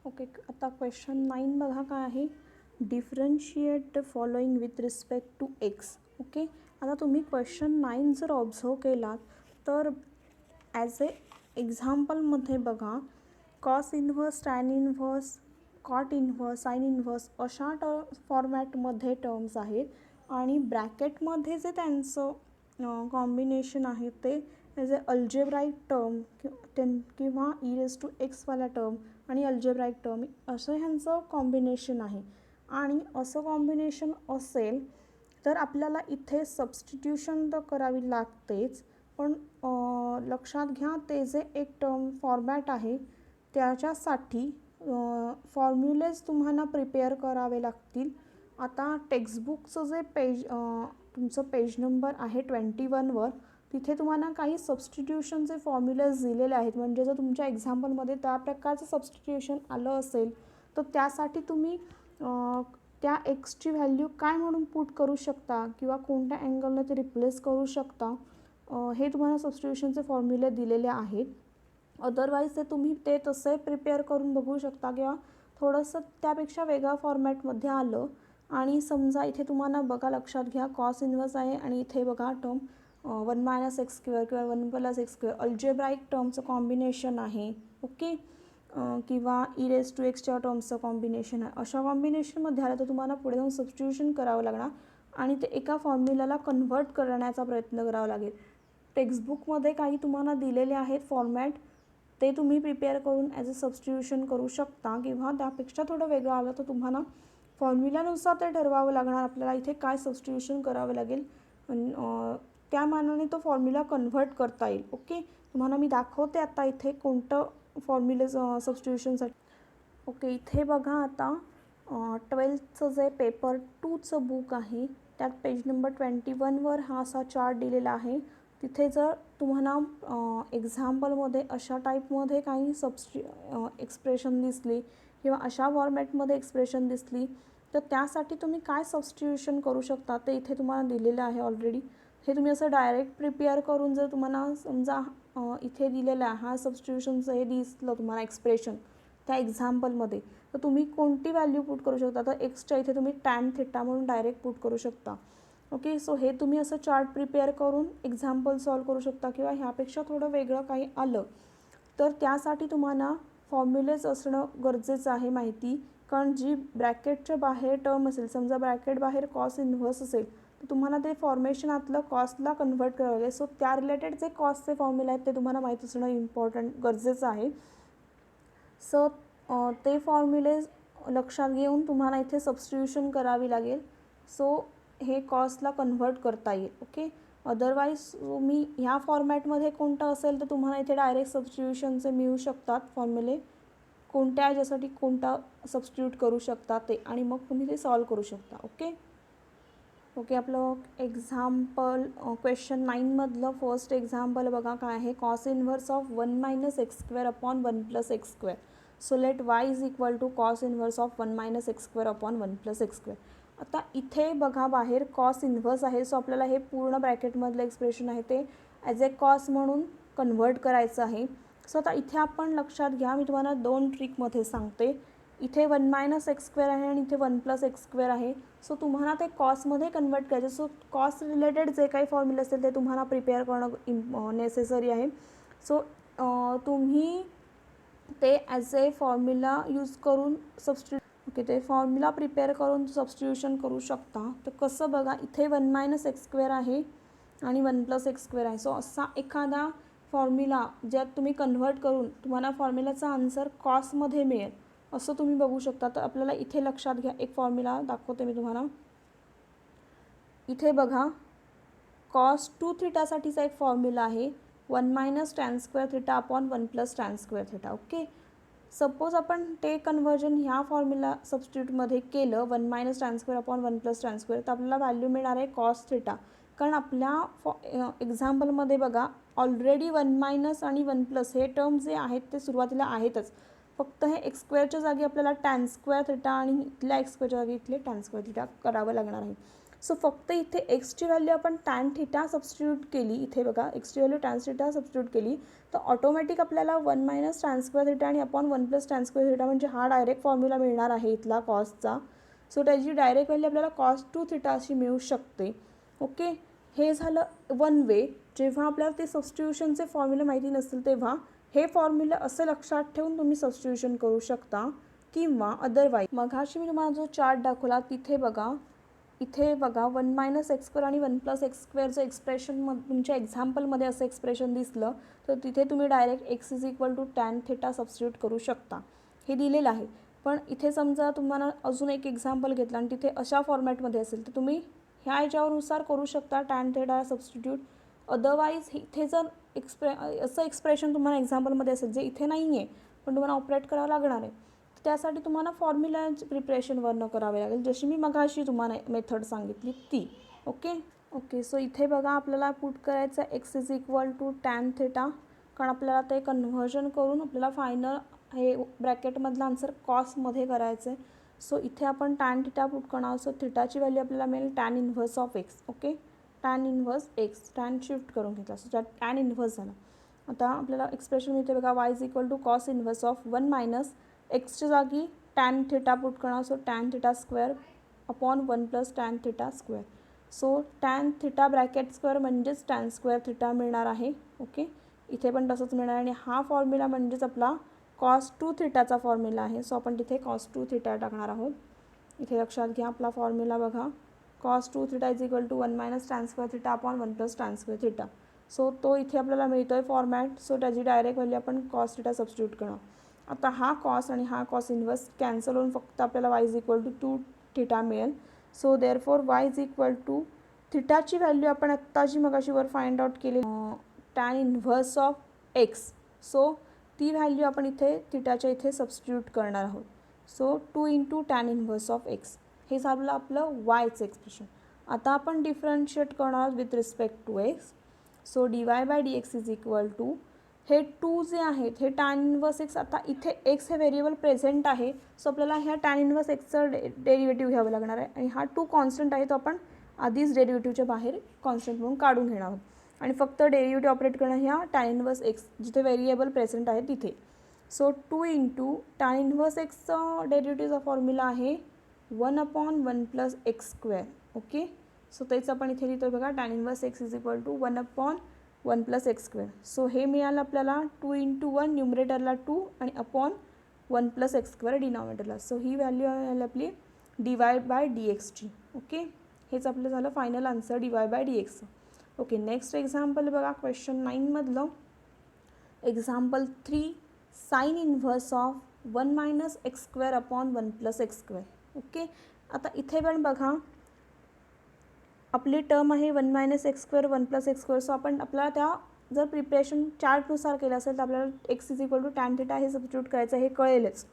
Okay, आता क्वेश्चन 9 बघा काय आहे. Differentiate the following with respect to x. Okay, आता तुम्ही क्वेश्चन 9 जर ऑब्झर्व केलात तर ॲज ए एक्झाम्पलमध्ये बघा cos inverse, tan inverse, cot inverse, sine inverse अशा फॉर्मॅटमध्ये टर्म्स आहेत. आणि ब्रॅकेटमध्ये जे त्यांचं कॉम्बिनेशन आहे ते ॲज ए अल्जेब्राईक टर्म किंवा e⁻x वाला टर्म आणि अल्जेब्राईक टर्म असं ह्यांचं कॉम्बिनेशन आहे. आणि असं कॉम्बिनेशन असेल तर आपल्याला इथे सबस्टिट्यूशन तर करावी लागतेच, पण लक्षात घ्या ते जे एक टर्म फॉर्मॅट आहे त्याच्यासाठी फॉर्म्युलेज तुम्हाला प्रिपेअर करावे लागतील. आता टेक्स्टबुकचं जे पेज तुमचं पेज नंबर आहे 21वर तिथे तुम्हाला काही सबस्टिट्यूशनचे फॉर्म्युलेज दिलेले आहेत. म्हणजे जर तुमच्या एक्झाम्पलमध्ये त्या प्रकारचं सबस्टिट्यूशन आलं असेल तर त्यासाठी तुम्ही त्या एक्सची व्हॅल्यू काय म्हणून पुट करू शकता किंवा कोणत्या अँगलनं ते रिप्लेस करू शकता हे तुम्हाला सबस्टिट्यूशनचे फॉर्म्युले दिलेले आहेत. अदरवाईज ते तुम्ही ते तसे प्रिपेअर करून बघू शकता किंवा थोडंसं त्यापेक्षा वेगळ्या फॉर्मॅटमध्ये आलं. आणि समजा इथे तुम्हाला बघा लक्षात घ्या कॉस इन्व्हर्स आहे आणि इथे बघा टर्म 1 - x² किंवा 1 + x² अल्जेब्राईक टर्मचं कॉम्बिनेशन आहे. ओके, किंवा e⁻x टर्म्सचं कॉम्बिनेशन आहे. अशा कॉम्बिनेशनमध्ये आलं तर तुम्हाला पुढे जाऊन सबस्टिट्यूशन करावं लागणार आणि ते एका फॉर्म्युलाला कन्व्हर्ट करण्याचा प्रयत्न करावा लागेल. टेक्स्टबुकमध्ये काही तुम्हाला दिलेले आहेत फॉर्मॅट ते तुम्ही प्रिपेअर करून ॲज अ सबस्टिट्यूशन करू शकता किंवा त्यापेक्षा थोडं वेगळं आलं तर तुम्हाला फॉर्म्युल्यानुसार ते ठरवावं लागणार आपल्याला इथे काय सबस्टिट्यूशन करावं लागेल. त्या मानाने तो फॉर्म्युला कन्व्हर्ट करता येईल. ओके, तुम्हाला मी दाखवते आता इथे कोणतं फॉर्म्युले सबस्टिट्यूशनसाठी. ओके, इथे बघा आता 12th जे पेपर 2चं बुक आहे त्यात पेज नंबर 21वर हा असा चार्ट दिलेला आहे. तिथे जर तुम्हाला एक्झाम्पलमध्ये अशा टाईपमध्ये काही एक्सप्रेशन दिसली किंवा अशा फॉर्मॅटमध्ये एक्सप्रेशन दिसली तर त्यासाठी तुम्ही काय सबस्टिट्यूशन करू शकता ते इथे तुम्हाला दिलेलं आहे ऑलरेडी. हे तुम्ही असं डायरेक्ट प्रिपेअर करून जर तुम्हाला समजा इथे दिलेलं आहे हा सबस्टिट्यूशनचं हे दिसलं तुम्हाला एक्सप्रेशन त्या एक्झाम्पलमध्ये तर तुम्ही कोणती व्हॅल्यू पुट करू शकता. तर एक्सच्या इथे तुम्ही टॅन थिटा म्हणून डायरेक्ट पुट करू शकता. ओके. सो हे तुम्ही असं चार्ट प्रिपेअर करून एक्झाम्पल सॉल्व करू शकता, किंवा ह्यापेक्षा थोडं वेगळं काही आलं तर त्यासाठी तुम्हाला फॉर्म्युलेज असणं गरजेचं आहे माहिती. कारण जी ब्रॅकेटच्या बाहेर टर्म असेल, समजा ब्रॅकेट बाहेर कॉस इन्व्हर्स असेल, तर तुम्हाला ते फॉर्मेशन आतलं कॉस्टला कन्व्हर्ट करावं लागेल. सो त्या रिलेटेड जे कॉस्टचे फॉर्म्युले आहेत ते तुम्हाला माहीत असणं इम्पॉर्टंट गरजेचं आहे. सो ते फॉर्म्युले लक्षात घेऊन तुम्हाला इथे सबस्टिट्यूशन करावी लागेल. सो हे कॉस्टला कन्व्हर्ट करता येईल. ओके. अदरवाईज मी ह्या फॉर्मॅटमध्ये कोणतं असेल तर तुम्हाला इथे डायरेक्ट सबस्टिट्यूशनचे मिळू शकतात फॉर्म्युले, कोणत्या ह्याच्यासाठी कोणता सबस्टिट्यूट करू शकता ते, आणि मग तुम्ही ते सॉल्व करू शकता. ओके. ओके. आपलं एक्झाम्पल क्वेश्चन 9मधलं फर्स्ट एक्झाम्पल बघा काय आहे. Cos inverse of 1 - x² upon 1 + x². So let y is equal to cos inverse of 1 - x² upon 1 + x². आता इथे बघा बाहेर कॉस इन्व्हर्स आहे. सो आपल्याला हे पूर्ण ब्रॅकेटमधलं एक्सप्रेशन आहे ते ॲज ए कॉस म्हणून कन्व्हर्ट करायचं आहे. सो आता इथे आपण लक्षात घ्या, मी तुम्हाला 2 ट्रिकमध्ये सांगते. इथे 1 - x² आहे आणि इथे 1 + x² आहे. सो तुम्हाला ते कॉसमध्ये कन्वर्ट करायचं. सो कॉस रिलेटेड जे काही फॉर्म्युले असतील ते तुम्हाला प्रिपेअर करणं नेसेसरी आहे. सो तुम्ही ते ॲज ए फॉर्म्युला यूज करून ओके, ते फॉर्म्युला प्रिपेअर करून सबस्टिट्यूशन करू शकता. तर कसं बघा, इथे 1 - x² आहे आणि 1 + x² आहे. सो असा एखादा फॉर्म्युला ज्यात तुम्ही कन्व्हर्ट करून तुम्हाला फॉर्म्युलाचा आन्सर कॉसमध्ये मिळेल असं तुम्ही बघू शकता. तर आपल्याला इथे लक्षात घ्या, एक फॉर्म्युला दाखवते मी तुम्हाला. इथे बघा कॉस 2θ साठीचा एक फॉर्म्युला आहे 1 - tan² upon 1 + tan². Okay. Suppose आपण ते कन्व्हर्जन ह्या फॉर्म्युला सबस्टिट्यूटमध्ये केलं 1 - tan² अपॉन 1 + tan², तर आपल्याला व्हॅल्यू मिळणार आहे cos θ. कारण आपल्या एक्झाम्पलमध्ये बघा ऑलरेडी 1 - आणि 1 + हे टर्म जे आहेत ते सुरुवातीला आहेतच. फक्त हे x² जागी आपल्याला tan² आणि इथल्या x² जागी इथले tan² करावं लागणार आहे. सो फक्त इथे एक्सची व्हॅल्यू आपण tan θ सबस्टिट्यूट केली. इथे बघा एक्सची व्हॅल्यू tan θ सबस्टिट्यूट केली तर ऑटोमॅटिक आपल्याला 1 - tan² आणि अपॉन 1 + tan² म्हणजे हा डायरेक्ट फॉर्म्युला मिळणार आहे इथला कॉसचा. सो त्याची डायरेक्ट व्हॅल्यू आपल्याला cos 2θ अशी मिळू शकते. ओके. हे झालं वन वे. जेव्हा आपल्याला ते सबस्टिट्यूशनचे फॉर्म्युले माहिती नसतील तेव्हा हे फॉर्म्युले असे लक्षात ठेवून तुम्ही सबस्टिट्यूशन करू शकता. किंवा अदरवाईज मघाशी मी तुम्हाला जो चार्ट दाखवला तिथे बघा, इथे बघा 1 - x² आणि 1 + x²चं एक्सप्रेशन तुमच्या एक्झाम्पलमध्ये असं एक्सप्रेशन दिसलं तर तिथे तुम्ही direct x is equal to tan θ substitute करू शकता. हे दिलेलं आहे. पण इथे समजा तुम्हाला अजून एक एक्झाम्पल घेतलं आणि तिथे अशा फॉर्मॅटमध्ये असेल तर तुम्ही ह्या ह्याच्यानुसार करू शकता tan θ सबस्टिट्यूट. अदरवाईज इथे जर असं एक्सप्रेशन तुम्हाला एक्झाम्पलमध्ये असेल जे इथे नाही आहे पण तुम्हाला ऑपरेट करावं लागणार आहे, त्यासाठी तुम्हाला फॉर्म्युला प्रिपरेशनवरनं करावे लागेल, जशी मी मगाशी तुम्हाला मेथड सांगितली ती. ओके. सो इथे बघा आपल्याला पुट करायचं x is equal to tan θ. कारण आपल्याला ते कन्व्हर्जन करून आपल्याला फायनल हे ब्रॅकेटमधलं आन्सर कॉसमध्ये करायचं आहे. सो इथे आपण tan θ पुट करणार. सो थिटाची व्हॅल्यू आपल्याला मिळेल tan inverse of x. Okay. tan inverse x, tan shift करून घेतला सो त्यात tan इन्व्हर्स झाला. आता आपल्याला एक्सप्रेशन मिळते बघा y is equal to cos inverse of 1 - एक्सच्या जागी tan θ पुट करणार. So tan θ² upon 1 + tan θ². So tan θ bracket square म्हणजेच tan² मिळणार आहे. ओके. इथे पण तसंच मिळणार आणि हा फॉर्म्युला म्हणजेच आपला cos 2θ फॉर्म्युला आहे. सो आपण तिथे cos 2θ टाकणार आहोत. इथे लक्षात घ्या आपला फॉर्म्युला बघा cos 2θ is equal to 1 - tan² upon 1 + tan². So तो इथे आपल्याला मिळतो आहे फॉर्मॅट. सो त्याची डायरेक्ट व्हॅल्यू आपण cos θ सबस्टिट्यूट करणार. आता हा कॉस आणि हा कॉस इन्व्हर्स कॅन्सल होऊन फक्त आपल्याला y इज इक्वल टू 2θ मिळेल. So therefore y is equal to थिटाची व्हॅल्यू आपण आत्ताची मगाशी वर फाइंड आउट केली tan inverse of x. So ती व्हॅल्यू आपण इथे थिटाच्या इथे सबस्टिट्यूट करणार आहोत. So 2 × tan inverse of x हे झालं आपलं yचं एक्सप्रेशन. आता आपण डिफरन्शिएट करणार आहोत with respect to x. So dy/dx is equal to हे 2 जे आहेत हे tan इन्व्हर्स x. आता इथे x हे व्हेरिएबल प्रेझेंट आहे. सो आपल्याला ह्या tan इन्व्हर्स xचं डेरिव्हेटिव्ह घ्यावं लागणार आहे आणि हा 2 कॉन्स्टंट आहे तो आपण आधीच डेरिव्हेटिव्हच्या बाहेर कॉन्स्टंट म्हणून काढून घेणार आहोत आणि फक्त डेरिव्हेटिव्ह ऑपरेट करणं ह्या tan इन्व्हर्स x जिथे व्हेरिएबल प्रेझेंट आहे तिथे. सो 2 × tan इन्व्हर्स xचं डेरिव्हेटिव्हचा फॉर्म्युला आहे 1/1 + x². ओके. सो तेच आपण इथे लिहितो बघा, tan inverse x is equal to 1/1 plus x square. So हे मिळालं आपल्याला 2 × 1 न्यूमरेटरला 2 आणि अपॉन 1 प्लस एक्स स्क्वेअर डिनॉमिनेटरला. सो ही व्हॅल्यू आहे आपली dy/dxची. ओके, हेच आपलं झालं final answer dy/dx. Okay, next example बघा क्वेश्चन 9मधलं. Example 3, sine inverse of 1 minus x square upon 1 plus x square. Okay, आता इथे पण बघा आपली टर्म आहे 1 minus x square 1 plus x square. So आपण आपल्याला त्या जर प्रिपरेशन चार्टनुसार केलं असेल तर आपल्याला x is equal to tan theta हे सबस्टिट्यूट करायचं, हे कळेलच.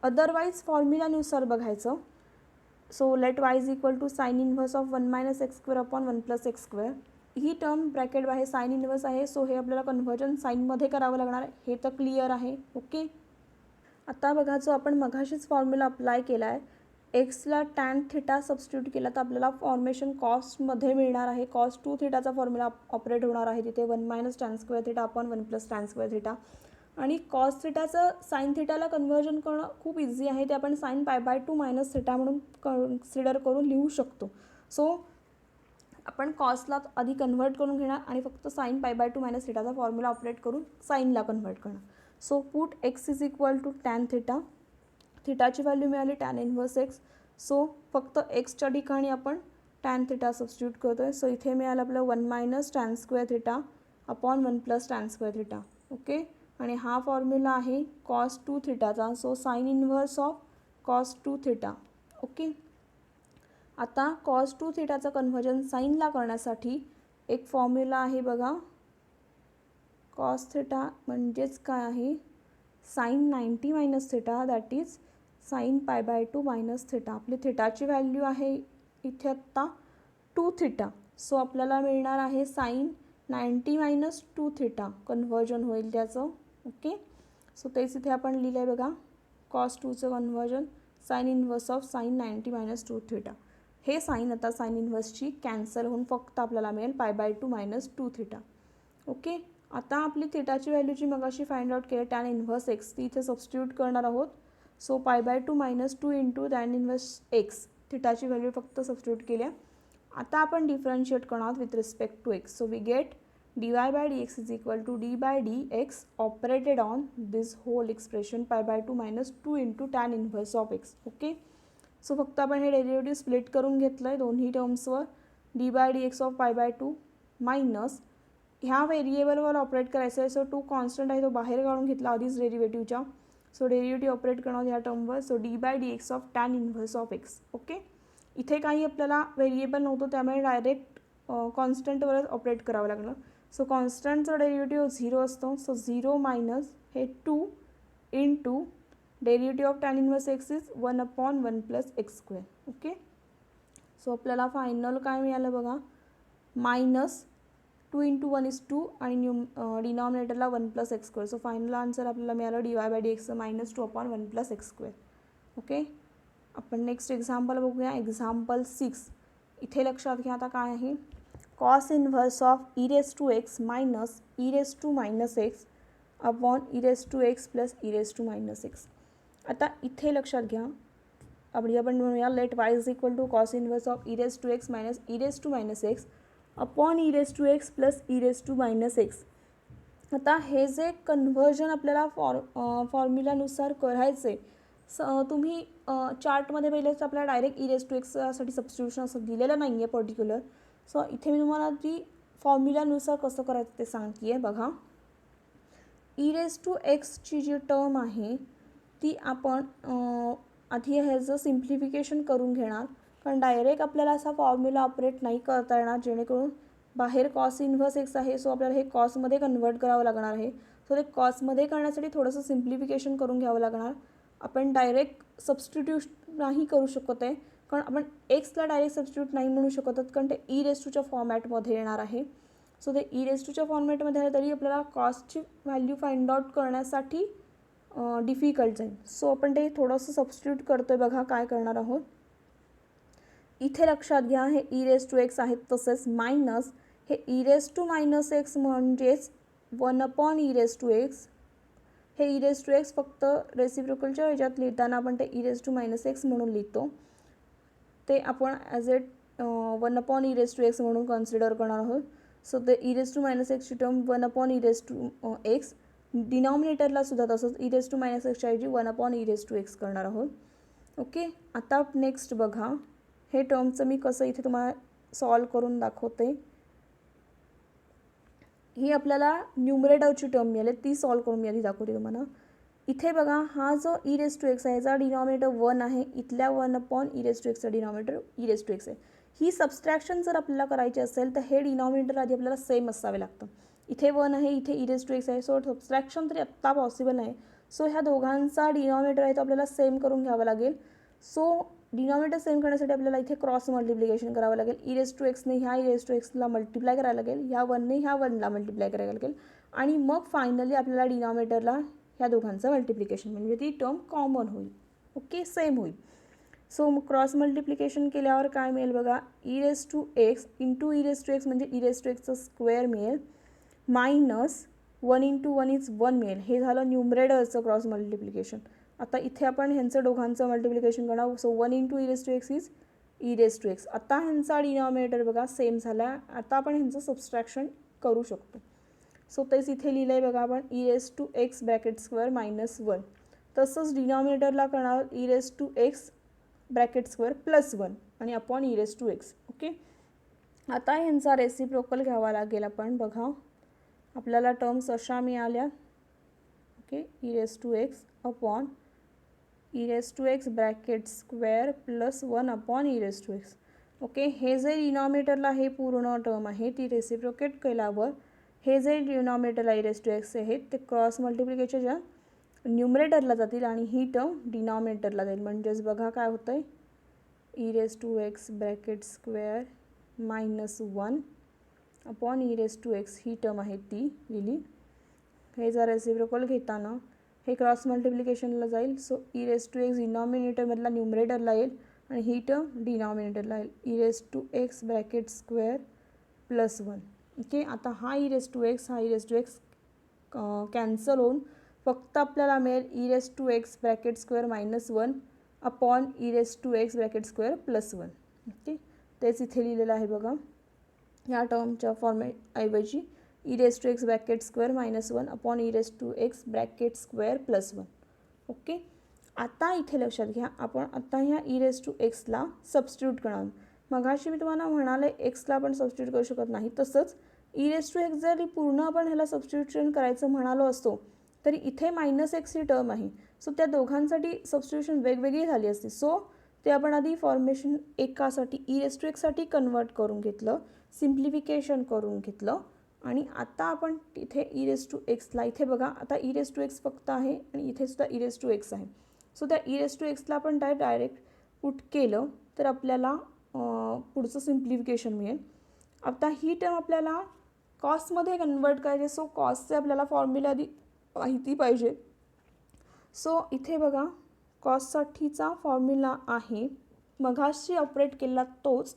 अदरवाईज फॉर्म्युलानुसार बघायचं. So let y is equal to sine inverse of 1 minus x square upon 1 plus x square. ही टर्म ब्रॅकेट आहे, साइन इन्व्हर्स आहे. सो हे आपल्याला कन्व्हर्जन साईनमध्ये करावं लागणार आहे, हे तर क्लिअर आहे. ओके, आता बघा जो आपण मघाशीच फॉर्म्युला अप्लाय केला आहे, एक्सला टॅन थिटा सबस्टिट्यूट केला तर आपल्याला फॉर्मेशन कॉस्टमध्ये मिळणार आहे. कॉस 2 थिटाचा फॉर्म्युला ऑपरेट होणार आहे तिथे, 1 minus tan square theta upon 1 plus tan square theta. आणि कॉस थिटाचं साइन थिटाला कन्व्हर्जन करणं खूप इझी आहे, ते आपण साइन π/2 मायनस थिटा म्हणून कन्सिडर करून लिहू शकतो. सो आपण कॉसला आधी कन्व्हर्ट करून घेणार आणि फक्त साइन π/2 मायनस थिटाचा फॉर्म्युला ऑपरेट करून साईनला कन्व्हर्ट करणार. So put x is equal to tan theta. थिटाची व्हॅल्यू मिळाली टॅन इन्व्हर्स एक्स. सो फक्त एक्सच्या ठिकाणी आपण टॅन थिटा सबस्टिट्यूट करतो आहे. सो इथे मिळालं आपलं 1 minus tan square theta upon 1 plus tan square theta. Okay, आणि हा फॉर्म्युला आहे कॉस 2 थिटाचा. So sine inverse of cos 2 theta. Okay, आता कॉस 2 थिटाचं कन्व्हर्जन साईनला करण्यासाठी एक फॉर्म्युला आहे बघा. कॉस थिटा म्हणजेच काय आहे, sine 90 minus theta, that is sine π/2 minus theta. आपली थिटाची व्हॅल्यू आहे इथे आत्ता 2 थिटा. सो आपल्याला मिळणार आहे साइन 90 मायनस 2 थिटा कन्व्हर्जन होईल त्याचं. ओके, सो तेच इथे आपण लिहिलं आहे बघा, कॉस 2चं conversion sine inverse of sine 90 minus 2 theta. हे साइन आता साइन इन्व्हर्सची कॅन्सल होऊन फक्त आपल्याला मिळेल π/2 मायनस 2 थिटा. ओके, आता आपली थिटाची व्हॅल्यू जी मगाशी फाइंड आउट केली टॅन इन्व्हर्स एक्स, ती इथे सबस्टिट्यूट करणार आहोत. So π/2 minus 2 into tan inverse x, थिटाची व्हॅल्यू फक्त सबस्टिट्यूट केल्या. आता आपण डिफरन्शिएट करणार आहोत with respect to x. So we get dy/dx is equal to d/dx operated on this whole expression π/2 minus 2 into tan inverse of x. Okay, so फक्त आपण हे डेरिव्हेटिव्ह स्प्लिट करून घेतलं आहे दोन्ही टर्म्सवर. d/dx ऑफ π/2 मायनस ह्या व्हेरिएबलवर ऑपरेट करायचं आहे. सो 2 कॉन्स्टंट आहे तो बाहेर काढून घेतला आधीच डेरिव्हेटिव्हच्या. सो डेरिव्हेटिव्ह ऑपरेट करणार ह्या टर्मवर. So d/dx of tan inverse of x. Okay, इथे काही आपल्याला व्हेरिएबल नव्हतं त्यामुळे डायरेक्ट कॉन्स्टंटवरच ऑपरेट करावं लागलं. सो कॉन्स्टंटचं डेरिव्हेटिव्ह 0 असतो. सो 0 मायनस हे 2 into derivative of tan inverse x is 1/1 plus x square. Okay, so आपल्याला फायनल काय मिळालं बघा, मायनस 2 इंटू 1 इज 2 आणि डिनॉमिनेटरला 1 plus x square. So final answer आपल्याला मिळालं dy/dx minus 2/1 plus x square. Okay, आपण नेक्स्ट एक्झाम्पल बघूया. एक्झाम्पल 6. इथे लक्षात घ्या आता काय आहे, cos inverse of e⁻x minus e⁻−x upon e⁻x plus e⁻−x. आता इथे लक्षात घ्या, आपण म्हणूया let y is equal to cos inverse of e⁻x minus e⁻−x upon e⁻x plus e⁻−x. आता हे जे कन्व्हर्जन आपल्याला फॉर्म्युलानुसार करायचं आहे, तुम्ही चार्टमध्ये पहिलेच आपल्याला डायरेक्ट e⁻x साठी सबस्टिट्यूशन असं दिलेलं नाही आहे पर्टिक्युलर. सो इथे मी तुम्हाला ती फॉर्म्युलानुसार कसं करायचं ते सांगते आहे बघा. e⁻x ची जी टर्म आहे ती आपण आधी ह्याचं सिम्प्लिफिकेशन करून घेणार, कारण डायरेक्ट आपल्याला असा फॉर्म्युला ऑपरेट नाही करता येणार, जेणेकरून बाहेर कॉस इन्व्हर्स एक्स आहे. सो आपल्याला हे कॉसमध्ये कन्वर्ट करावं लागणार आहे. सो ते कॉसमध्ये करण्यासाठी थोडंसं सिम्प्लिफिकेशन करून घ्यावं लागणार. आपण डायरेक्ट सबस्टिट्यूट नाही करू शकत आहे, कारण आपण एक्सला डायरेक्ट सबस्टिट्यूट नाही म्हणू शकत, कारण ते e⁻ फॉर्मॅटमध्ये येणार आहे. सो ते e⁻ फॉर्मॅटमध्ये आलं तरी आपल्याला कॉस्टची व्हॅल्यू फाइंड आउट करण्यासाठी डिफिकल्ट जाईल. सो आपण ते थोडंसं सबस्टिट्यूट करतो आहे बघा, काय करणार आहोत. इथे लक्षात घ्या, हे e⁻x आहेत, तसेच मायनस हे e⁻−x म्हणजेच 1/e⁻x. हे e⁻x फक्त रेसिप्रोकलच्या ह्याच्यात लिहिताना आपण ते e⁻−x म्हणून लिहितो. ते आपण as a 1 upon e raise to x म्हणून कन्सिडर करणार आहोत. सो ते ई रेस टू मायनस एक्सची term 1 upon e raise to x, डिनॉमिनेटरला सुद्धा तसंच ई रेस टू मायनस एक्सच्या ऐवजी 1 upon e raise to x करणार आहोत. ओके, आता नेक्स्ट बघा, हे टर्मचं मी कसं इथे तुम्हाला सॉल्व करून दाखवते. ही आपल्याला न्यूमरेटरची टर्म मिळाली, ती सॉल्व करून मी आधी दाखवते तुम्हाला. इथे बघा, हा जो ई रेस टू एक्स आहे याचा डिनॉमिनेटर 1 आहे, इथल्या 1 अपॉन ई रेस टू एक्सचा denominator e raise to x आहे. ही सबस्ट्रॅक्शन जर आपल्याला करायची असेल तर हे डिनॉमिनेटर आधी आपल्याला सेम असावे लागतं. इथे 1 आहे, इथे ई रेस टू एक्स आहे, सो सबस्ट्रॅक्शन तरी आत्ता पॉसिबल नाही. सो ह्या दोघांचा डिनॉमिनेटर आहे तो आपल्याला सेम करून घ्यावा लागेल. सो डिनॉमिनेटर सेम करण्यासाठी आपल्याला इथे क्रॉस मल्टिप्लिकेशन करावं लागेल. ई रेस टू एक्सने ह्या ई रेस टू एक्सला मल्टिप्लाय करायला लागेल, ह्या 1ने ह्या 1ला मल्टिप्लाय करायला लागेल, आणि मग फायनली आपल्याला डिनॉमिनेटरला ह्या दोघांचं मल्टिप्लिकेशन म्हणजे ती टर्म कॉमन होईल. ओके, सेम होईल. सो मग क्रॉस मल्टिप्लिकेशन केल्यावर काय मिळेल बघा, e raise to x into e raise to x म्हणजे ई रेस टू एक्सचं स्क्वेअर मिळेल, मायनस 1 इंटू 1 इज 1 मिळेल. हे झालं न्यूमरेटरचं क्रॉस मल्टिप्लिकेशन. आता इथे आपण ह्यांचं दोघांचं मल्टिप्लिकेशन करणार. So 1 into e raise to x is e raise to x. आता ह्यांचा डिनॉमिनेटर बघा सेम झाला. आता आपण ह्यांचं सबस्ट्रॅक्शन करू शकतो. सो तेच इथे लिहिलं आहे बघा आपण, e raise to x bracket square minus 1. तसंच डिनॉमिनेटरला करणार e raise to x bracket square plus 1 आणि upon e raise to x. Okay, आता ह्यांचा रेसिप्रोकल घ्यावा लागेल. आपण बघा, आपल्याला टर्म्स अशा मिळाल्या. Okay, e raise to x upon e raise to x bracket square plus 1 upon e raise to x. Okay, हे जे डिनॉमिनेटरला हे पूर्ण टर्म आहे ती रेसिप्रोकेट केल्यावर हे जे डिनॉमिनेटरला ई रेस टू एक्स आहेत ते क्रॉस मल्टिप्लिकेशनच्या न्यूमरेटरला जातील आणि ही टर्म डिनॉमिनेटरला जाईल. म्हणजेच बघा काय होतं आहे, e raise to x bracket square minus 1 upon e raise to x ही टर्म आहे ती लिहिली. हे जर रेसिप्रोकल घेताना हे क्रॉस मल्टिप्लिकेशनला जाईल. So e raise to x डिनॉमिनेटरमधला न्यूमरेटरला येईल आणि ही टर्म डिनॉमिनेटरला येईल, e raise to x bracket square plus 1. Okay, आता हा ई रेस टू एक्स हा e raise to x cancel होऊन फक्त आपल्याला मिळेल e raise to x bracket square minus 1 upon e raise to x bracket square plus 1. Okay, तेच इथे लिहिलेलं आहे बघा. या टर्मच्या फॉर्मॅटऐवजी e raise to x bracket square minus 1 upon e raise to x bracket square plus 1. Okay, आता इथे लक्षात घ्या, आपण आता ह्या ई रेस टू एक्सला सबस्टिट्यूट करणार. मगाशी मी तुम्हाला म्हणाले एक्सला आपण सबस्टिट्यूट करू शकत नाही, तसंच ई रेस टू एक्स जरी पूर्ण आपण ह्याला सबस्टिट्यूशन करायचं म्हणालो असतो तरी इथे मायनस एक्स ही टर्म आहे. सो त्या दोघांसाठी सबस्टिट्यूशन वेगवेगळी झाली असते. सो ते आपण आधी फॉर्मेशन एकासाठी ई रेस टू एक्ससाठी कन्वर्ट करून घेतलं, सिम्प्लिफिकेशन करून घेतलं, आणि आता आपण इथे ई रेस टू एक्सला इथे बघा, आता ई रेस टू एक्स फक्त आहे आणि इथे सुद्धा ई रेस टू एक्स आहे. सो त्या ई रेस टू एक्सला आपण डायरेक्ट पुट केलं तर आपल्याला पुढचं सिम्प्लिफिकेशन मिळेल. आता ही टर्म आपल्याला कॉस्टमध्ये कन्वर्ट करायचे. सो कॉस्टचे आपल्याला फॉर्म्युला आधी माहिती पाहिजे. सो इथे बघा, कॉस्टसाठीचा फॉर्म्युला आहे मघाशी ऑपरेट केला तोच,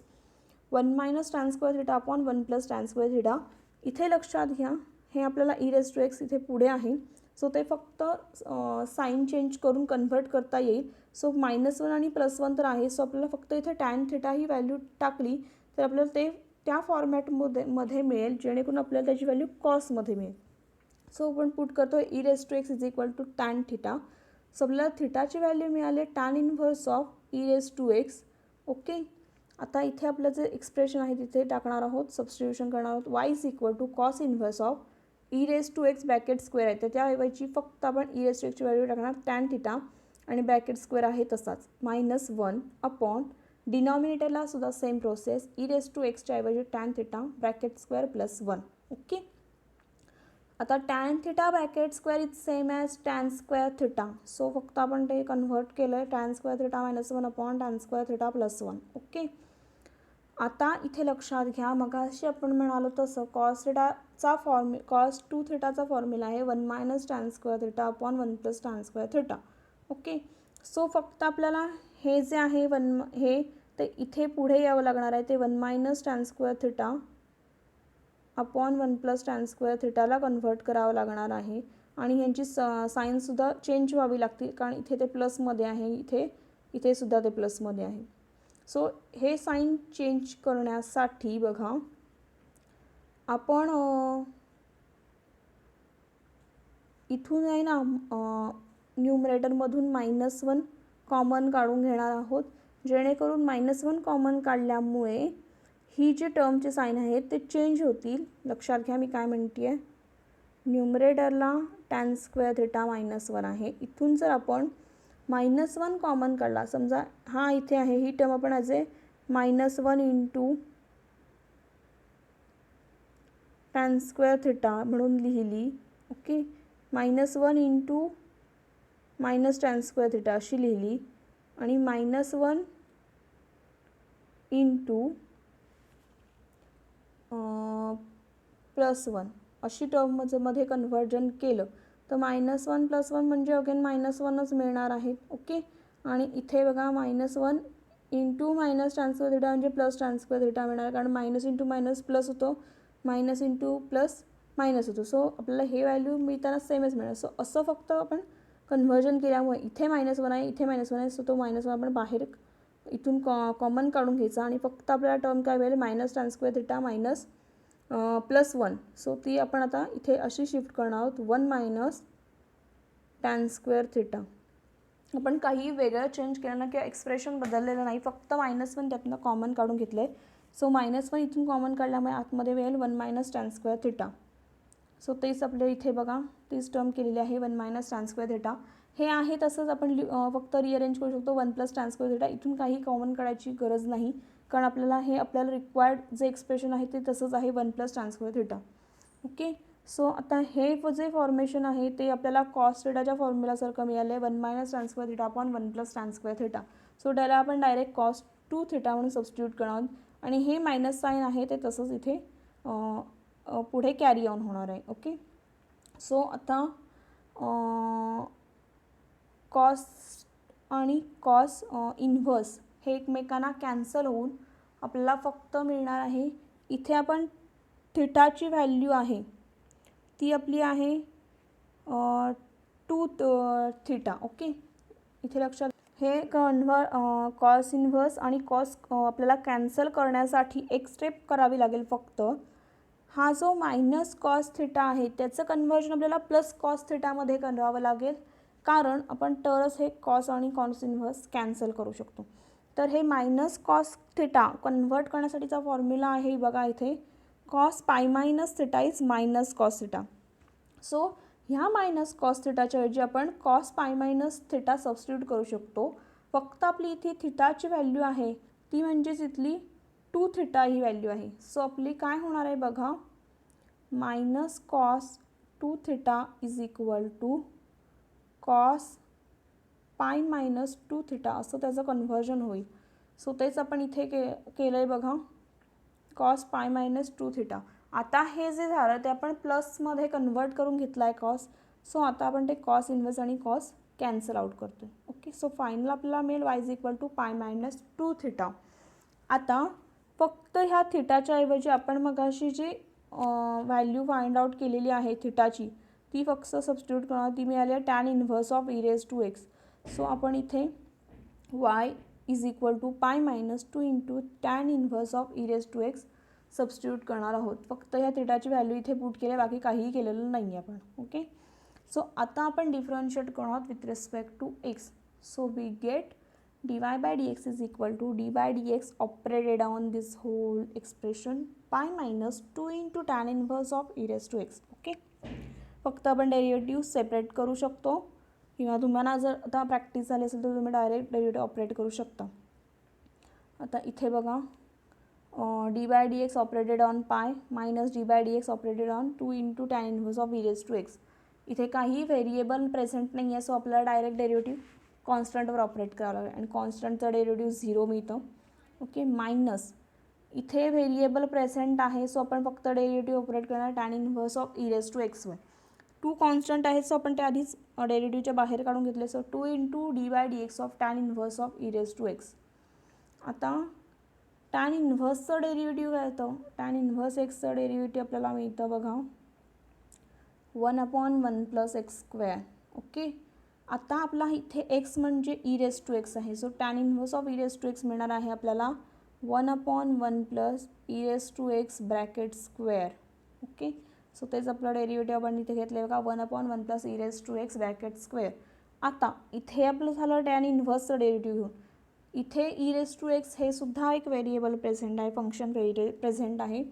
1 minus tan square theta upon 1 plus tan square theta. इथे लक्षात घ्या, हे आपल्याला ई रेस टू एक्स इथे पुढे आहे. सो ते फक्त साईन चेंज करून कन्व्हर्ट करता येईल. सो मायनस 1 आणि प्लस 1 तर आहे. सो आपल्याला फक्त इथे टॅन थिटा ही व्हॅल्यू टाकली तर आपल्याला ते त्या फॉर्मॅटमध्ये मिळेल, जेणेकरून आपल्याला त्याची व्हॅल्यू कॉसमध्ये मिळेल. सो आपण पुट करतो e raise to x is equal to tan theta. So आपल्याला थिटाची व्हॅल्यू मिळाली tan inverse of e raise to x. Okay, आता इथे आपलं जे एक्सप्रेशन आहे तिथे टाकणार आहोत, सबस्टिट्यूशन करणार आहोत. Y is equal to cos inverse of e raise to x bracket square आहे, तर त्याऐवजी फक्त आपण ई रेस टू एक्सची व्हॅल्यू टाकणार टॅन थिटा आणि ब्रॅकेट स्क्वेअर आहे तसाच मायनस 1 अपॉन डिनॉमिनेटरला सुद्धा same process, e raise to एक्सच्या ऐवजी tan theta bracket square plus 1. Okay, आता tan theta bracket square is same as tan square theta. So फक्त आपण ते कन्व्हर्ट केलं आहे, tan square theta minus 1 upon tan square theta plus 1. Okay, आता इथे लक्षात घ्या, मगाशी आपण म्हणालो तसं कॉस थिटाचा कॉस टू थिटाचा फॉर्म्युला आहे 1 minus tan square theta upon 1 plus tan square theta. Okay, so फक्त आपल्याला हे जे आहे हे ते इथे पुढे यावं लागणार आहे, ते 1 minus tan square theta upon 1 plus tan square थिटाला कन्व्हर्ट करावं लागणार आहे. आणि ह्यांची साईनसुद्धा चेंज व्हावी लागतील, कारण इथे ते प्लसमध्ये आहे, इथे सुद्धा ते प्लसमध्ये आहे. सो हे साईन चेंज करण्यासाठी बघा आपण इथून आहे ना न्यूमरेटरमधून -1 कॉमन काढून घेणार आहोत, जेणेकरून -1 कॉमन काढल्यामुळे ही जी टर्मचे साईन आहेत ते चेंज होतील. लक्षात घ्या मी काय म्हणते आहे. न्यूमरेटरला tan स्क्वेअर थिटा -1 आहे. इथून जर आपण -1 कॉमन काढला, समजा हा इथे आहे, ही टर्म आपण as a -1 into tan square theta म्हणून लिहिली. Okay, -1 into -tan square theta अशी लिहिली आणि -1 इंटू +1 अशी टर्म मध्ये कन्व्हर्जन केलं तर -1 + 1 म्हणजे अगेन -1च मिळणार आहे. ओके, आणि इथे बघा -1 इंटू -tan स्क्वेअर थिटा म्हणजे +tan स्क्वेअर थिटा मिळणार, कारण मायनस इंटू मायनस प्लस होतो, मायनस इंटू प्लस मायनस होतो. सो आपल्याला हे व्हॅल्यू मिळताना सेमच मिळणार. सो असं फक्त आपण कन्व्हर्जन केल्यामुळे इथे -1 आहे, इथे -1 आहे, सो तो -1 आपण बाहेर इथून कॉमन काढून घ्यायचा आणि फक्त आपल्याला टर्म काय मिळेल -tan स्क्वेअर थिटा +1. सो ती आपण आता इथे अशी शिफ्ट करणार आहोत 1 - tan स्क्वेअर थिटा. आपण काही वेगळं चेंज केलं ना किंवा एक्सप्रेशन बदललेलं नाही, फक्त -1 त्यातनं कॉमन काढून घेतलं आहे. सो -1 इथून कॉमन काढल्यामुळे आतमध्ये मिळेल 1 - tan स्क्वेअर थिटा. सो तेच आपल्या इथे बघा तीच टर्म केलेली आहे 1 - tan स्क्वेअर थिटा. हे आहे तसंच आपण फक्त रिअरेंज करू शकतो 1 + tan स्क्वेअर थिटा. इथून काही कॉमन काढायची गरज नाही, कारण आपल्याला रिक्वायर्ड जे एक्सप्रेशन आहे ते तसंच आहे 1 + tan square theta. Okay, so आता हे जे फॉर्मेशन आहे ते आपल्याला कॉस थिटाच्या फॉर्म्युलासारखं मिळालं आहे 1 - tan square theta upon 1 + tan square theta. So त्याला आपण डायरेक्ट cos 2 थिटा म्हणून सबस्टिट्यूट करणार आहोत आणि हे मायनस साईन आहे ते तसंच इथे पुढे कॅरी ऑन होणार आहे. ओके, सो आता कॉस आणि कॉस इन्व्हर्स हे एकमेकांना कॅन्सल होऊन आपल्याला फक्त मिळणार आहे, इथे आपण थिटाची व्हॅल्यू आहे ती आपली आहे 2 थिटा. ओके, इथे लक्षात हे कॉस इन्व्हर्स आणि कॉस आपल्याला कॅन्सल करण्यासाठी एक स्टेप करावी लागेल. फक्त हा जो -cos थिटा आहे त्याचं कन्व्हर्जन आपल्याला +cos थिटामध्ये करावं लागेल, कारण आपण तरच हे कॉस आणि कॉस इन्व्हर्स कॅन्सल करू शकतो. तर हे -cos थिटा कन्व्हर्ट करण्यासाठीचा फॉर्म्युला आहे बघा इथे, cos π - theta is -cos theta. So ह्या -cos थिटाच्या ऐवजी आपण cos π - थिटा सबस्टिट्यूट करू शकतो. फक्त आपली इथे थिटाची व्हॅल्यू आहे ती म्हणजेच इथली 2 थिटा ही व्हॅल्यू आहे. सो आपली काय होणार आहे बघा, -cos 2 theta is equal to cos π - 2 theta असं त्याचं कन्व्हर्जन होईल. सो तेच आपण इथे केलं आहे बघा, cos π - 2 थिटा. आता हे जे झालं ते आपण प्लसमध्ये कन्वर्ट करून घेतलं आहे कॉस. सो आता आपण ते कॉस इन्व्हर्स आणि कॉस कॅन्सल आउट करतो. ओके, सो फायनल आपल्याला मिळेल y is equal to π - 2 theta. आता फक्त ह्या थिटाच्या ऐवजी आपण मगाशी जी व्हॅल्यू फाइंड आउट केलेली आहे थिटाची ती फक्त सबस्टिट्यूट करणार, ती मिळाली आहे tan inverse of e⁻x. So आपण इथे y is equal to π - 2 into tan inverse of e⁻x substitute करणार आहोत. फक्त ह्या थिटाची व्हॅल्यू इथे पुट केली, बाकी काहीही केलेलं नाही आपण. ओके, सो आता आपण डिफरन्शिएट करणार आहोत with respect to x. So we get dy/dx is equal to d/dx operated on this whole expression π - 2 into tan inverse of e⁻x. Okay, फक्त आपण डेरिव्हेटिव्ह सेपरेट करू शकतो किंवा तुम्हाला जर आता प्रॅक्टिस झाली असेल तर तुम्ही डायरेक्ट डेरिव्हेटिव्ह ऑपरेट करू शकता. आता इथे बघा d/dx operated on π minus d/dx operated on 2 into tan inverse of e⁻x. इथे काही व्हेरिएबल प्रेझेंट नाही आहे, सो आपल्याला डायरेक्ट डेरिव्हेटिव्ह कॉन्स्टंटवर ऑपरेट करावं लागेल आणि कॉन्स्टंटचं डेरिव्हेटिव्ह 0 मिळतं. ओके, मायनस इथे व्हेरिएबल प्रेझेंट आहे, सो आपण फक्त डेरिव्हेटिव्ह ऑपरेट करणार tan इन्व्हर्स ऑफ e⁻x वर. 2 कॉन्स्टंट आहेत, सो आपण ते आधीच डेरिव्हेटिव्हच्या बाहेर काढून घेतले. So 2 into d/dx of tan inverse of e⁻x. आता tan इन्व्हर्सचं डेरिव्हेटिव्ह काय येतं, tan इन्व्हर्स एक्सचं डेरिव्हेटिव्ह आपल्याला मिळतं बघा 1/1 + x². ओके, आता आपला इथे एक्स म्हणजे ई रेस टू एक्स आहे. So tan inverse of e raise to x मिळणार आहे आपल्याला 1/1 plus e raise to x bracket square. Okay, so तेच आपलं डेरिव्हेटिव्ह आपण इथे घेतलं बघा 1/1 plus e raise to x bracket square. आता इथे आपलं झालं टॅन इन्व्हर्सचं डेरिव्हेटिव्ह घेऊन. इथे ई रेस टू एक्स हे सुद्धा एक व्हेरिएबल प्रेझेंट आहे, फंक्शन प्रेझेंट आहे.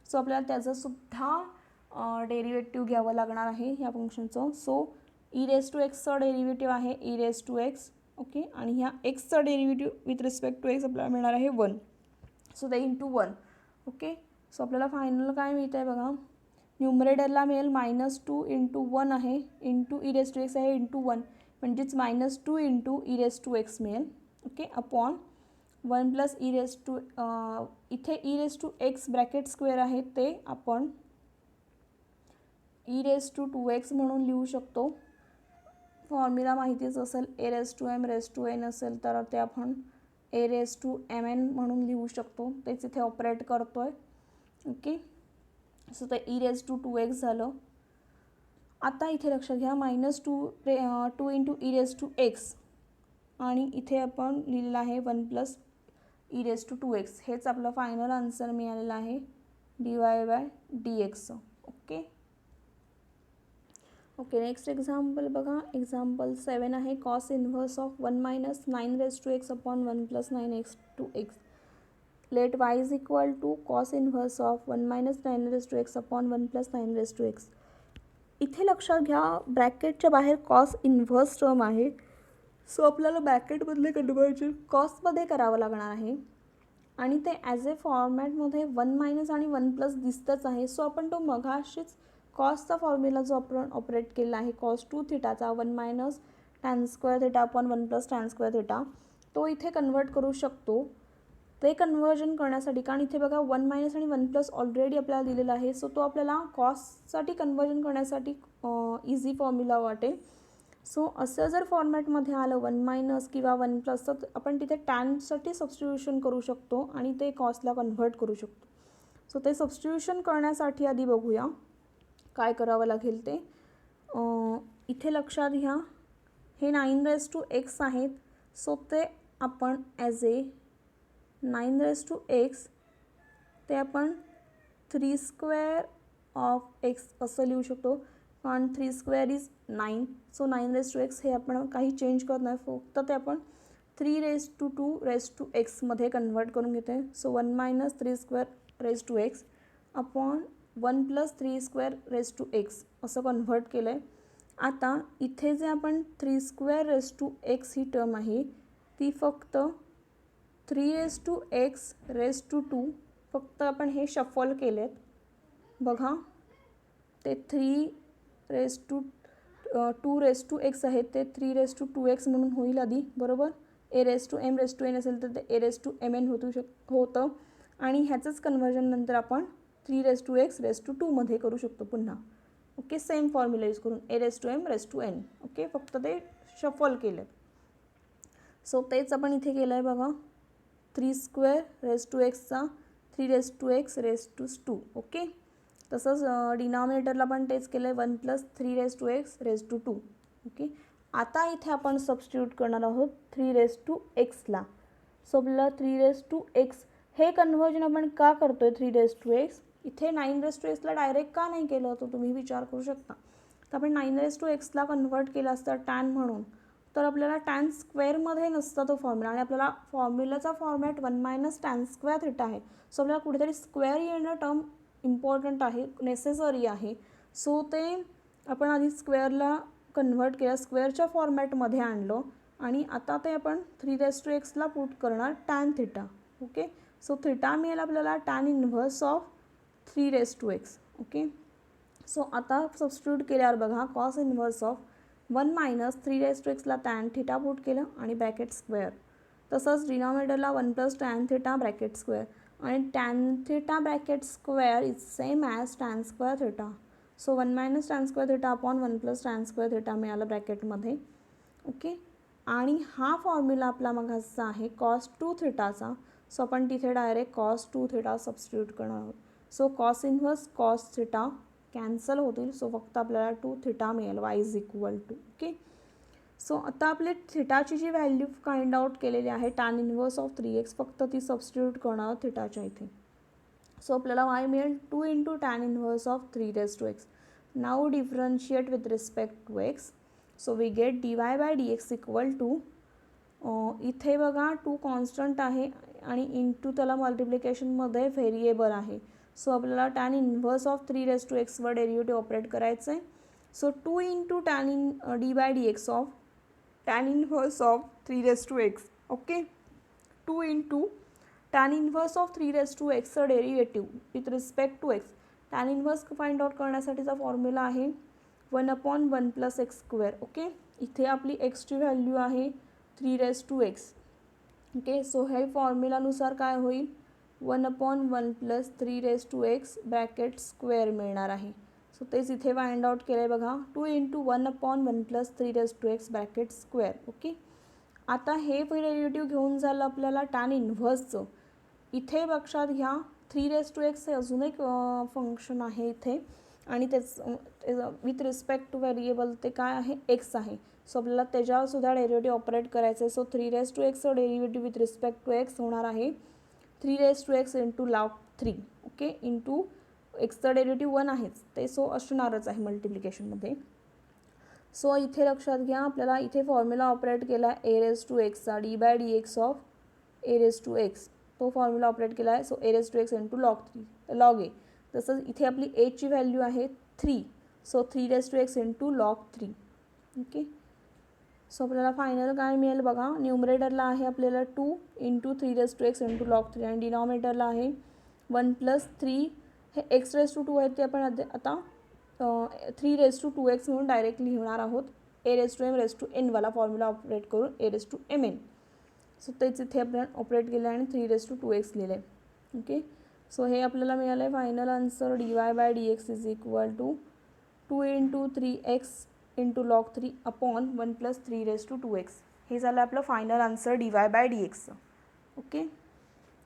सो आपल्याला त्याचं सुद्धा डेरिव्हेटिव्ह घ्यावं लागणार आहे ह्या फंक्शनचं. सो ई रेस टू एक्सचं डेरिव्हेटिव्ह आहे e raise to x. Okay, आणि ह्या एक्सचं derivative with respect to x आपल्याला मिळणार आहे 1. सो ते इंटू 1. ओके, सो आपल्याला फायनल काय मिळतं आहे बघा, न्यूमरेटरला मिळेल -2 × 1 आहे into e raise to x आहे इंटू 1, म्हणजेच -2 into e raise to x मिळेल. Okay, upon 1 plus e raise to इथे e raise to x bracket square आहे ते आपण ई रेस टू 2x म्हणून लिहू शकतो. फॉर्म्युला माहितीच असेल, a raise to m raise to n असेल तर ते आपण a raise to m n म्हणून लिहू शकतो. तेच इथे ऑपरेट करतो आहे. ओके, सो ते ई रेस टू 2x झालं. आता इथे लक्षात घ्या -2 into e raise to x आणि इथे आपण लिहिलेलं आहे 1 plus e raise to 2x. हेच आपलं फायनल आन्सर मिळालेलं आहे dy/dx. Okay okay, next example बघा, एक्झाम्पल 7 आहे. Cos inverse of 1 minus 9 raise to x upon 1 plus 9x to x. Let y is equal to cos inverse of 1 minus 9 raise to x upon 1 plus 9 raise to x. इथे लक्षात घ्या ब्रॅकेटच्या बाहेर cos inverse term आहे. So आपल्याला ब्रॅकेटमधले conversion कॉसमध्ये करावं लागणार आहे आणि ते ॲज ए फॉर्मॅटमध्ये 1 मायनस आणि 1 प्लस दिसतंच आहे. सो आपण तो मघाशीच कॉसचा फॉर्म्युला जो आपण ऑपरेट केला आहे कॉस 2 थिटाचा 1 minus tan square theta upon 1 plus tan square theta, तो इथे कन्वर्ट करू शकतो. ते कन्वर्जन करण्यासाठी, कारण इथे बघा 1 मायनस आणि 1 प्लस ऑलरेडी आपल्याला दिलेला आहे. सो तो आपल्याला कॉससाठी कन्वर्जन करण्यासाठी इझी फॉर्म्युला वाटेल. सो असं जर फॉर्मॅटमध्ये आलं 1 मायनस किंवा 1 प्लस तर आपण तिथे टॅनसाठी सबस्टिट्यूशन करू शकतो आणि ते कॉसला कन्व्हर्ट करू शकतो. सो ते सबस्टिट्यूशन करण्यासाठी आधी बघूया काय करावं लागेल ते. इथे लक्षात घ्या हे 9 रेस टू एक्स आहेत. सो ते आपण as a 9 raise to x ते आपण 3 स्क्वेअर ऑफ एक्स असं लिहू शकतो, कारण 3 square is 9. So 9 raise to x हे आपण काही चेंज करत नाही, फक्त ते आपण 3 रेस टू 2 रेस टू एक्समध्ये कन्वर्ट करून घेते. So 1 minus 3 square raise to x upon 1 plus 3 square raise to x असं कन्व्हर्ट केलं आहे. आता इथे जे आपण 3 स्क्वेअर रेस टू एक्स ही टर्म आहे ती फक्त 3 raise to x raise to 2 फक्त आपण हे शफल केलेत बघा. ते 3 raise to 2 raise to x आहेत ते 3 रेस टू 2x म्हणून होईल आधी, बरोबर. A raise to m raise to n असेल तर ते a raise to m n होतं आणि ह्याचंच कन्वर्जन नंतर आपण 3 raise to x raise to 2 मध्ये करू शकतो पुन्हा. ओके, सेम फॉर्म्युला यूज करून a raise to m raise to n. Okay, फक्त ते शफल केलं. सो तेच आपण इथे केलं आहे बघा, 3 स्क्वेअर रेस टू एक्सचा 3 raise to x raise to 2. Okay, तसंच डिनॉमिनेटरला पण तेच केलं आहे 1 plus 3 raise to x raise to 2. Okay, आता इथे आपण सबस्टिट्यूट करणार आहोत 3 रेस टू एक्सला. सो आपल्याला 3 रेस टू एक्स हे कन्वर्जन आपण का करतो आहे 3 रेस टू एक्स, इथे 9 रेस टू एक्सला डायरेक्ट का नाही केलं होतं तुम्ही विचार करू शकता. तर आपण 9 रेस टू एक्सला कन्वर्ट केलं असतं टॅन म्हणून, तर आपल्याला टॅन स्क्वेअरमध्ये नसता तो फॉर्म्युला आणि आपल्याला फॉर्म्युलाचा format 1 minus tan square theta आहे. सो आपल्याला कुठेतरी स्क्वेअर येणं टर्म इम्पॉर्टंट आहे, नेसेसरी आहे. सो ते आपण आधी स्क्वेअरला कन्व्हर्ट केलं, स्क्वेअरच्या फॉर्मॅटमध्ये आणलं आणि आता ते आपण 3 रेस टू एक्सला पुट करणार tan theta. Okay, so theta मिळेल आपल्याला tan inverse of 3 raise to x. Okay, so आता सबस्टिट्यूट केल्यावर बघा cos inverse of 1 minus 3 raise to एक्सला टॅन थिटा पुट केलं आणि ब्रॅकेट स्क्वेअर. तसंच डिनॉमिनेटरला 1 plus tan theta bracket square आणि tan theta bracket square is same as tan square theta. So 1 minus tan square theta upon 1 plus tan square theta मिळालं ब्रॅकेटमध्ये. Okay, आणि हा formula आपला मगाचा आहे कॉस 2 थिटाचा. सो आपण तिथे डायरेक्ट कॉस 2 थिटा सबस्टिट्यूट करणार आहोत. So cos inverse cos theta cancel होतील. सो फक्त आपल्याला 2 थिटा मिळेल y is equal to. Okay, so आता आपले थिटाची जी व्हॅल्यू फाइंड आउट केलेली आहे टॅन इनवर्स ऑफ 3x, फक्त ती सबस्टिट्यूट करणार थिटाच्या इथे. सो आपल्याला y मिळेल 2 into tan inverse of 3x. Now differentiate with respect to x. So we get dy by dx equal to, इथे बघा 2 कॉन्स्टंट आहे आणि इंटू त्याला मल्टिप्लिकेशनमध्ये व्हेरिएबल आहे. सो आपल्याला टॅन इनवर्स ऑफ 3x वर डेरिव्हेटिव्ह ऑपरेट करायचं आहे. So 2 into d by dx of tan inverse of 3x. Okay, 2 into tan inverse of 3xचं derivative with respect to x. Tan inverse find out करण्यासाठीचा formula आहे 1/1 + x². Okay, इथे आपली एक्सची value आहे 3x. Okay, so हे फॉर्म्युलानुसार काय होईल 1/1 + 3x bracket square मिळणार आहे. सो तेच इथे फाइंड आउट केलं आहे बघा, 2 into 1/1 + 3x bracket square. Okay, आता हे डेरिव्हेटिव्ह घेऊन झालं आपल्याला टॅन इनव्हर्सचं. इथे लक्षात घ्या 3x हे अजून एक फंक्शन आहे इथे आणि त्याच विथ रिस्पेक्ट टू व्हेरिएबल ते काय आहे एक्स आहे. सो आपल्याला त्याच्यावरसुद्धा डेरिव्हेटिव्ह ऑपरेट करायचं आहे. So 3x derivative with respect to x होणार आहे 3x into log 3. Okay, into एक्सचं डेरिव्हेटिव्ह 1 आहेच ते, सो असणारच आहे मल्टिप्लिकेशनमध्ये. सो इथे लक्षात घ्या आपल्याला इथे फॉर्म्युला ऑपरेट केला आहे a⁴ D by dx of a⁴. तो फॉर्म्युला ऑपरेट केला आहे. So a⁴ into log a. तसंच इथे आपली एची व्हॅल्यू आहे 3. So 3x into log 3. Okay, so आपल्याला फायनल काय मिळेल बघा, न्यूमरेटरला आहे आपल्याला 2 इंटू 3x इंटू log 3 आणि डिनॉमिनेटरला आहे 1 + 3. हे x⁴ आहेत ते आपण आता 3⁴x म्हणून डायरेक्टली लिहिणार आहोत. a⁴m⁴n वाला फॉर्म्युला ऑपरेट करून a⁴mn. सो तेच इथे आपण ऑपरेट केलं आणि 3⁴x लिहिलं आहे. ओके, सो हे आपल्याला मिळालं आहे final answer dy by dx is equal to 2 into 3x into log 3 upon 1 + 3⁴x. हे झालं आपलं final answer dy by dx. Okay,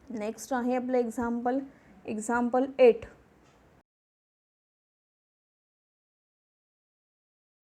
next आहे आपलं एक्झाम्पल 8.